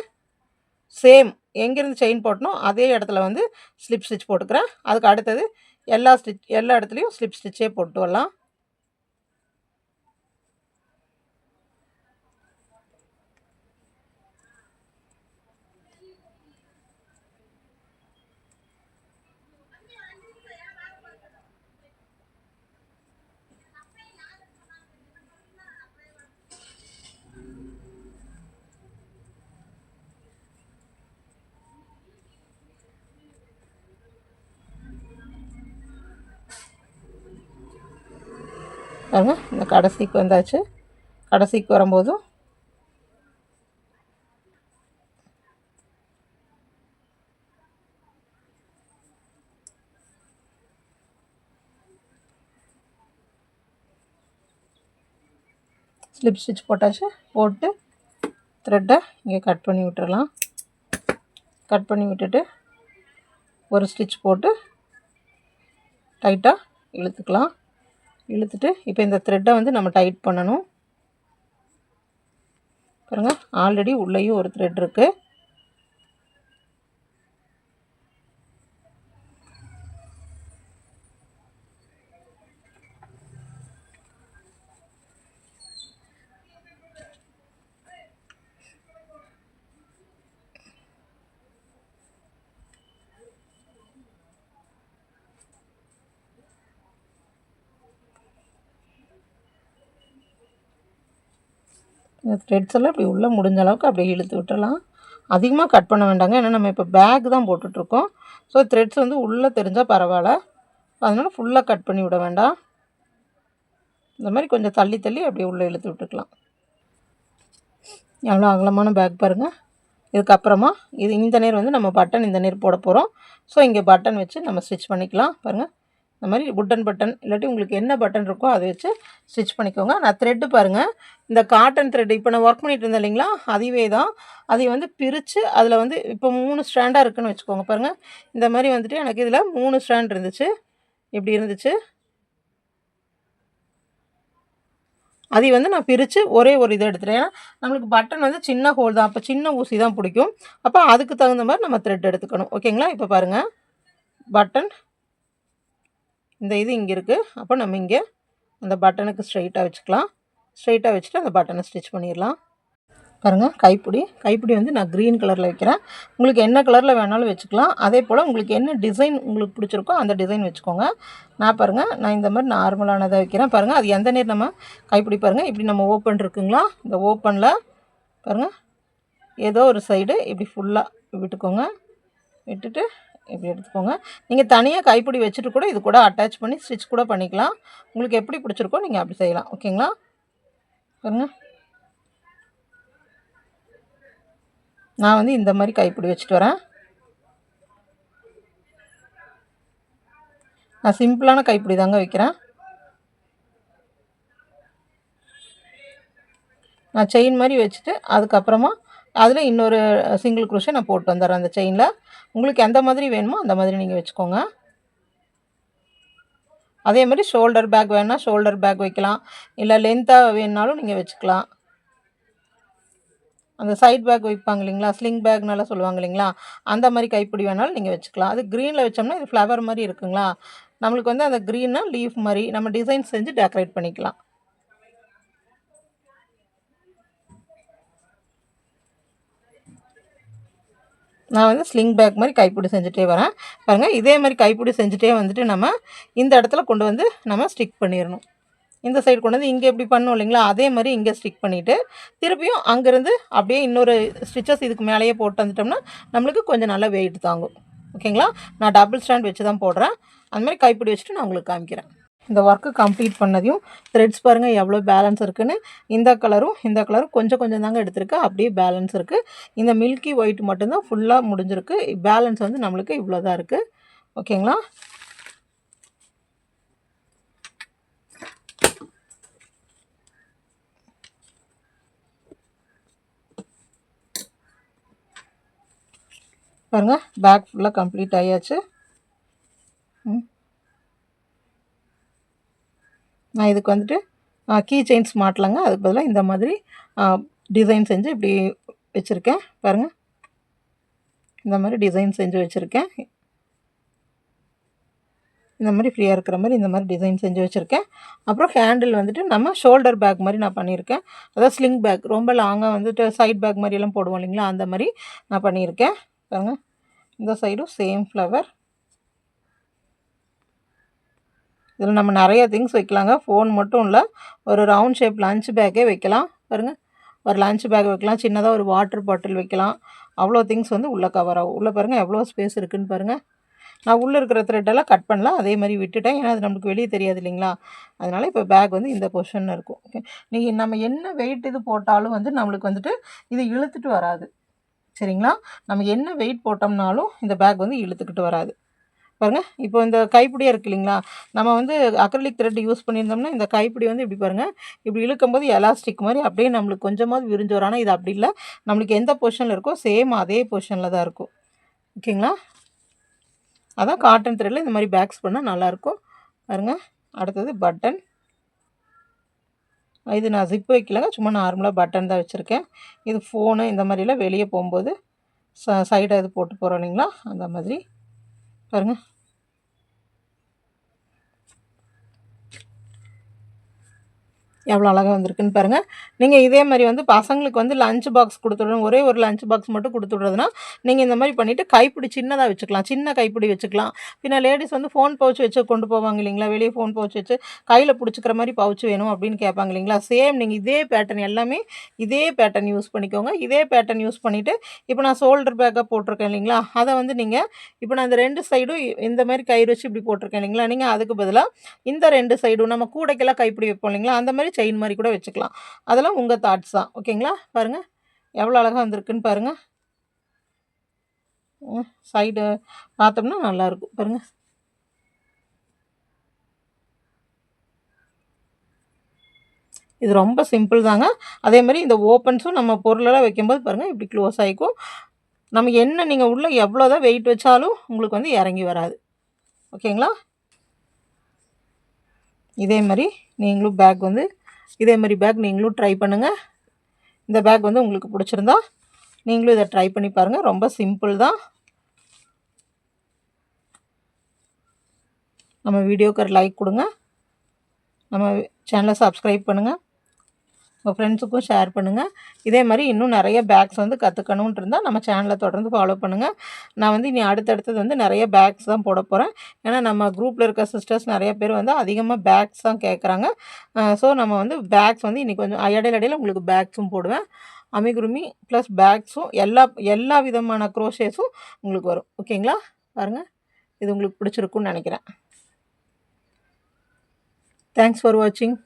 சேம் எங்கேருந்து செயின் போட்டனோ அதே இடத்துல வந்து ஸ்லிப் ஸ்டிச் போட்டுக்கிறேன். அதுக்கு அடுத்தது எல்லா இடத்துலையும் ஸ்லிப் ஸ்டிச்சே போட்டு வரலாம். பாருங்க, இந்த கடைசிக்கு வந்தாச்சு. கடைசிக்கு வரும்போதும் ஸ்லிப் ஸ்டிச் போட்டாச்சு. போட்டு த்ரெட்டை இங்கே கட் பண்ணி விட்டுறலாம். கட் பண்ணி விட்டுட்டு ஒரு ஸ்டிச் போட்டு டைட்டாக இழுத்துக்கலாம். இழுத்துட்டு இப்போ இந்த த்ரெட்டை வந்து நம்ம டைட் பண்ணணும். பாருங்கள், ஆல்ரெடி உள்ளேயும் ஒரு த்ரெட் இருக்குது. இந்த த்ரெட்ஸ் எல்லாம் இப்படி உள்ளே முடிஞ்ச அளவுக்கு அப்படியே இழுத்து விட்டுறலாம். அதிகமாக கட் பண்ண வேண்டாங்க, ஏன்னா நம்ம இப்போ பேக் தான் போட்டுட்ருக்கோம். ஸோ த்ரெட்ஸ் வந்து உள்ளே தெரிஞ்சால் பரவாயில்ல, அதனால் ஃபுல்லாக கட் பண்ணி விட வேண்டாம். இந்த மாதிரி கொஞ்சம் தள்ளி தள்ளி அப்படியே உள்ளே இழுத்து விட்டுக்கலாம். எவ்வளோ அகலமான பேக் பாருங்கள். இதுக்கப்புறமா இந்த நேர் வந்து நம்ம பட்டன் இந்த நேர் போட போகிறோம். ஸோ இங்கே பட்டன் வச்சு நம்ம ஸ்டிச் பண்ணிக்கலாம். பாருங்கள், இந்த மாதிரி வுட்டன் பட்டன் இல்லாட்டி உங்களுக்கு என்ன பட்டன் இருக்கோ அதை வச்சு ஸ்டிச் பண்ணிக்கோங்க. நான் த்ரெட்டு பாருங்கள், இந்த காட்டன் த்ரெட் இப்போ நான் ஒர்க் பண்ணிகிட்டு இருந்தேன் இல்லைங்களா, அதுவே தான். அதை வந்து பிரித்து அதில் வந்து இப்போ 3 ஸ்ட்ராண்டாக இருக்குதுன்னு வச்சுக்கோங்க. பாருங்கள், இந்த மாதிரி வந்துட்டு எனக்கு இதில் 3 ஸ்ட்ராண்ட் இருந்துச்சு, இப்படி இருந்துச்சு. அதை வந்து நான் பிரித்து ஒரே ஒரு இதை எடுத்துட்டேன். ஏன்னா நம்மளுக்கு பட்டன் வந்து சின்ன ஹோல் தான், அப்போ சின்ன ஊசி தான் பிடிக்கும். அப்போ அதுக்கு தகுந்த மாதிரி நம்ம த்ரெட் எடுத்துக்கணும். ஓகேங்களா, இப்போ பாருங்கள், பட்டன் இந்த இது இங்கே இருக்குது. அப்போ நம்ம இங்கே அந்த பட்டனுக்கு ஸ்ட்ரைட்டாக வச்சுக்கலாம். ஸ்ட்ரைட்டாக வச்சுட்டு அந்த பட்டனை ஸ்டிச் பண்ணிடலாம். பாருங்கள், கைப்பிடி வந்து நான் க்ரீன் கலரில் வைக்கிறேன். உங்களுக்கு என்ன கலரில் வேணாலும் வச்சுக்கலாம். அதே போல் உங்களுக்கு என்ன டிசைன் உங்களுக்கு பிடிச்சிருக்கோ அந்த டிசைன் வச்சுக்கோங்க. நான் இந்த மாதிரி நார்மலானதை வைக்கிறேன். பாருங்கள், அது எந்த நேரம் நம்ம கைப்பிடி பாருங்கள், இப்படி நம்ம ஓப்பன் இருக்குங்களா, இந்த ஓப்பனில் பாருங்கள் ஏதோ ஒரு சைடு இப்படி ஃபுல்லாக விட்டுக்கோங்க. விட்டுட்டு இப்படி எடுத்துக்கோங்க. நீங்கள் தனியாக கைப்பிடி வச்சுட்டு கூட இது கூட அட்டாச் பண்ணி ஸ்டிச் கூட பண்ணிக்கலாம். உங்களுக்கு எப்படி பிடிச்சிருக்கோ நீங்கள் அப்படி செய்யலாம். ஓகேங்களா, பாருங்கள், நான் வந்து இந்த மாதிரி கைப்பிடி வச்சுட்டு வரேன். நான் சிம்பிளான கைப்பிடி தாங்க வைக்கிறேன். நான் செயின் மாதிரி வச்சுட்டு அதுக்கப்புறமா அதில் இன்னொரு சிங்கிள் குரோஷே நான் போட்டு வந்துடுறேன் அந்த செயினில். உங்களுக்கு எந்த மாதிரி வேணுமோ அந்த மாதிரி நீங்கள் வச்சுக்கோங்க. அதே மாதிரி ஷோல்டர் பேக் வேணால் ஷோல்டர் பேக் வைக்கலாம், இல்லை லென்த்தாக வேணுனாலும் நீங்கள் வச்சுக்கலாம். அந்த சைட் பேக் வைப்பாங்க இல்லைங்களா, ஸ்லிங் பேக்னால சொல்லுவாங்க இல்லைங்களா, அந்த மாதிரி கைப்பிடி வேணாலும் நீங்கள் வச்சுக்கலாம். அது க்ரீனில் வச்சோம்னா இது ஃப்ளவர் மாதிரி இருக்குங்களா, நம்மளுக்கு வந்து அந்த க்ரீனா லீஃப் மாதிரி நம்ம டிசைன் செஞ்சு டெக்கரேட் பண்ணிக்கலாம். நான் வந்து ஸ்லிங் பேக் மாதிரி கைப்பிடி செஞ்சுட்டே வரேன் பாருங்கள். இதே மாதிரி கைப்பிடி செஞ்சுட்டே வந்துட்டு நம்ம இந்த இடத்துல கொண்டு வந்து நம்ம ஸ்டிக் பண்ணிடணும். இந்த சைடு கொண்டு வந்து இங்கே எப்படி பண்ணோம் இல்லைங்களா, அதே மாதிரி இங்கே ஸ்டிக் பண்ணிவிட்டு திருப்பியும் அங்கேருந்து அப்படியே இன்னொரு ஸ்டிச்சஸ் இதுக்கு மேலேயே போட்டு வந்துட்டோம்னா நம்மளுக்கு கொஞ்சம் நல்லா வெயிட் தாங்கும். ஓகேங்களா, நான் டபுள் ஸ்டாண்ட் வச்சு தான் போடுறேன். அந்த மாதிரி கைப்பிடி வச்சுட்டு நான் உங்களுக்கு காமிக்கிறேன். இந்த ஒர்க்கு கம்ப்ளீட் பண்ணதையும் த்ரெட்ஸ் பாருங்கள் எவ்வளோ பேலன்ஸ் இருக்குதுன்னு. இந்த கலரும் கொஞ்சம் கொஞ்சம் தாங்க எடுத்திருக்கு, அப்படியே பேலன்ஸ் இருக்குது. இந்த மில்கி ஒயிட் மட்டும்தான் ஃபுல்லாக முடிஞ்சிருக்கு. பேலன்ஸ் வந்து நம்மளுக்கு இவ்வளோ தான் இருக்குது. ஓகேங்களா, பாருங்கள் பேக் ஃபுல்லாக கம்ப்ளீட் ஆயாச்சு. நான் இதுக்கு வந்துட்டு கீ செயின்ஸ் மாட்டலாங்க, அதுக்கு பதிலாக இந்த மாதிரி டிசைன் செஞ்சு இப்படி வச்சுருக்கேன் பாருங்கள். இந்த மாதிரி டிசைன் செஞ்சு வச்சுருக்கேன். இந்த மாதிரி ஃப்ரீயாக இருக்கிற மாதிரி இந்த மாதிரி டிசைன் செஞ்சு வச்சுருக்கேன். அப்புறம் ஹேண்டில் வந்துட்டு நம்ம ஷோல்டர் பேக் மாதிரி நான் பண்ணியிருக்கேன். அதாவது ஸ்லிங் பேக் ரொம்ப லாங்காக வந்துட்டு சைட் பேக் மாதிரியெல்லாம் போடுவோம் இல்லைங்களா, அந்த மாதிரி நான் பண்ணியிருக்கேன் பாருங்கள். இந்த சைடும் சேம் ஃப்ளவர். இதில் நம்ம நிறைய திங்ஸ் வைக்கலாங்க, ஃபோன் மட்டும் இல்லை, ஒரு ரவுண்ட் ஷேப் லஞ்ச் பேக்கே வைக்கலாம் பாருங்கள். ஒரு லஞ்ச் பேக் வைக்கலாம், சின்னதாக ஒரு வாட்டர் பாட்டில் வைக்கலாம். அவ்வளோ திங்ஸ் வந்து உள்ளே கவர் ஆகும். உள்ளே பாருங்கள் எவ்வளோ ஸ்பேஸ் இருக்குதுன்னு பாருங்கள். நான் உள்ளே இருக்கிற த்ரெட்டெல்லாம் கட் பண்ணலாம், அதே மாதிரி விட்டுட்டேன். ஏன்னா அது நம்மளுக்கு வெளியே தெரியாது இல்லைங்களா, அதனால் இப்போ பேக் வந்து இந்த பொசிஷனில் இருக்கும். ஓகே, நீங்கள் நம்ம என்ன வெயிட் இது போட்டாலும் வந்து நம்மளுக்கு வந்துட்டு இது இழுத்துட்டு வராது. சரிங்களா, நம்ம என்ன வெயிட் போட்டோம்னாலும் இந்த பேக் வந்து இழுத்துக்கிட்டு வராது பாருங்கள். இப்போ இந்த கைப்பிடியாக இருக்குது இல்லைங்களா, நம்ம வந்து அக்ரிலிக் த்ரெட் யூஸ் பண்ணியிருந்தோம்னா இந்த கைப்பிடி வந்து இப்படி பாருங்கள், இப்படி இழுக்கும்போது எலாஸ்டிக் மாதிரி அப்படியே நம்மளுக்கு கொஞ்சமாவது விரிஞ்சு வரும். ஆனால் இது அப்படி இல்லை, நம்மளுக்கு எந்த பொசிஷனில் இருக்கோ சேம் அதே பொசிஷனில் தான் இருக்கும். ஓகேங்களா, அதான் காட்டன் த்ரெட்டில் இந்த மாதிரி பேக்ஸ் பண்ணால் நல்லாயிருக்கும் பாருங்கள். அடுத்தது பட்டன். இது நான் ஜிப் வைக்கலங்க, சும்மா நார்மலாக பட்டன் தான் வச்சுருக்கேன். இது ஃபோனு இந்த மாதிரிலாம் வெளியே போகும்போது சைடாக இது போட்டு போகிறோம் இல்லைங்களா, அந்த மாதிரி பாருங்கள். எவ்வளோ அழகாக வந்திருக்குன்னு பாருங்கள். நீங்கள் இதே மாதிரி வந்து பசங்களுக்கு வந்து லஞ்ச் பாக்ஸ் கொடுத்துடணும், ஒரே ஒரு லஞ்ச் பாக்ஸ் மட்டும் கொடுத்துட்றதுனா நீங்கள் இந்த மாதிரி பண்ணிவிட்டு கைப்பிடி சின்னதாக வச்சுக்கலாம், சின்ன கைப்பிடி வச்சுக்கலாம். பின்ன லேடிஸ் வந்து ஃபோன் பவுச் வச்சு கொண்டு போவாங்க இல்லைங்களா, வெளியே ஃபோன் பவுச் வச்சு கையில் பிடிச்சிக்கிற மாதிரி பவுச் வேணும் அப்படின்னு கேட்பாங்க இல்லைங்களா. சேம் நீங்கள் இதே பேட்டர்ன் எல்லாமே இதே பேட்டர்ன் யூஸ் பண்ணிக்கோங்க. இதே பேட்டர்ன் யூஸ் பண்ணிவிட்டு இப்போ நான் ஷோல்டர் பேக்காக போட்டிருக்கேன் இல்லைங்களா, அதை வந்து நீங்கள் இப்போ நான் இந்த 2 சைடும் இந்த மாதிரி கயிறு வச்சு இப்படி போட்டிருக்கேன் இல்லைங்களா, நீங்கள் அதுக்கு பதிலாக இந்த 2 சைடும் நம்ம கூடைக்கெல்லாம் கைப்பிடி வைப்போம் இல்லைங்களா, அந்த மாதிரி செயின் மாதிரி கூட வச்சுக்கலாம். அதெல்லாம் உங்கள் தாட்ஸ் தான். ஓகேங்களா, பாருங்கள் எவ்வளோ அழகாக வந்திருக்குன்னு பாருங்கள். சைடு பார்த்தோம்னா நல்லாயிருக்கும் பாருங்கள். இது ரொம்ப சிம்பிள் தாங்க. அதே மாதிரி இந்த ஓப்பன்ஸும் நம்ம பொருளெல்லாம் வைக்கும்போது பாருங்கள் இப்படி க்ளோஸ் ஆகிக்கும். நம்ம என்ன நீங்கள் உள்ளே எவ்வளோ தான் வெயிட் வச்சாலும் உங்களுக்கு வந்து இறங்கி வராது. ஓகேங்களா, இதே மாதிரி நீங்களும் பேக் வந்து இதே மாதிரி பேக் நீங்களும் ட்ரை பண்ணுங்கள். இந்த பேக் வந்து உங்களுக்கு பிடிச்சிருந்தா நீங்களும் இதை ட்ரை பண்ணி பாருங்கள். ரொம்ப சிம்பிள் தான். நம்ம வீடியோக்கு ஒரு லைக் கொடுங்க, நம்ம சேனலை சப்ஸ்கிரைப் பண்ணுங்கள், உங்கள் ஃப்ரெண்ட்ஸுக்கும் ஷேர் பண்ணுங்கள். இதே மாதிரி இன்னும் நிறைய பேக்ஸ் வந்து கற்றுக்கணுன்ட்டு இருந்தால் நம்ம சேனலை தொடர்ந்து ஃபாலோ பண்ணுங்கள். நான் வந்து இனி அடுத்தடுத்தது வந்து நிறைய பேக்ஸ் தான் போட போகிறேன். ஏன்னா நம்ம குரூப்பில் இருக்க சிஸ்டர்ஸ் நிறைய பேர் வந்து அதிகமாக பேக்ஸ் தான் கேட்குறாங்க. ஸோ நம்ம வந்து பேக்ஸ் வந்து இன்றைக்கி கொஞ்சம் இடையில உங்களுக்கு பேக்ஸும் போடுவேன். அமிகுருமி ப்ளஸ் பேக்ஸும் எல்லா விதமான க்ரோஷேஸும் உங்களுக்கு வரும். ஓகேங்களா, பாருங்கள் இது உங்களுக்கு பிடிச்சிருக்குன்னு நினைக்கிறேன். தேங்க்ஸ் ஃபார் வாட்சிங்.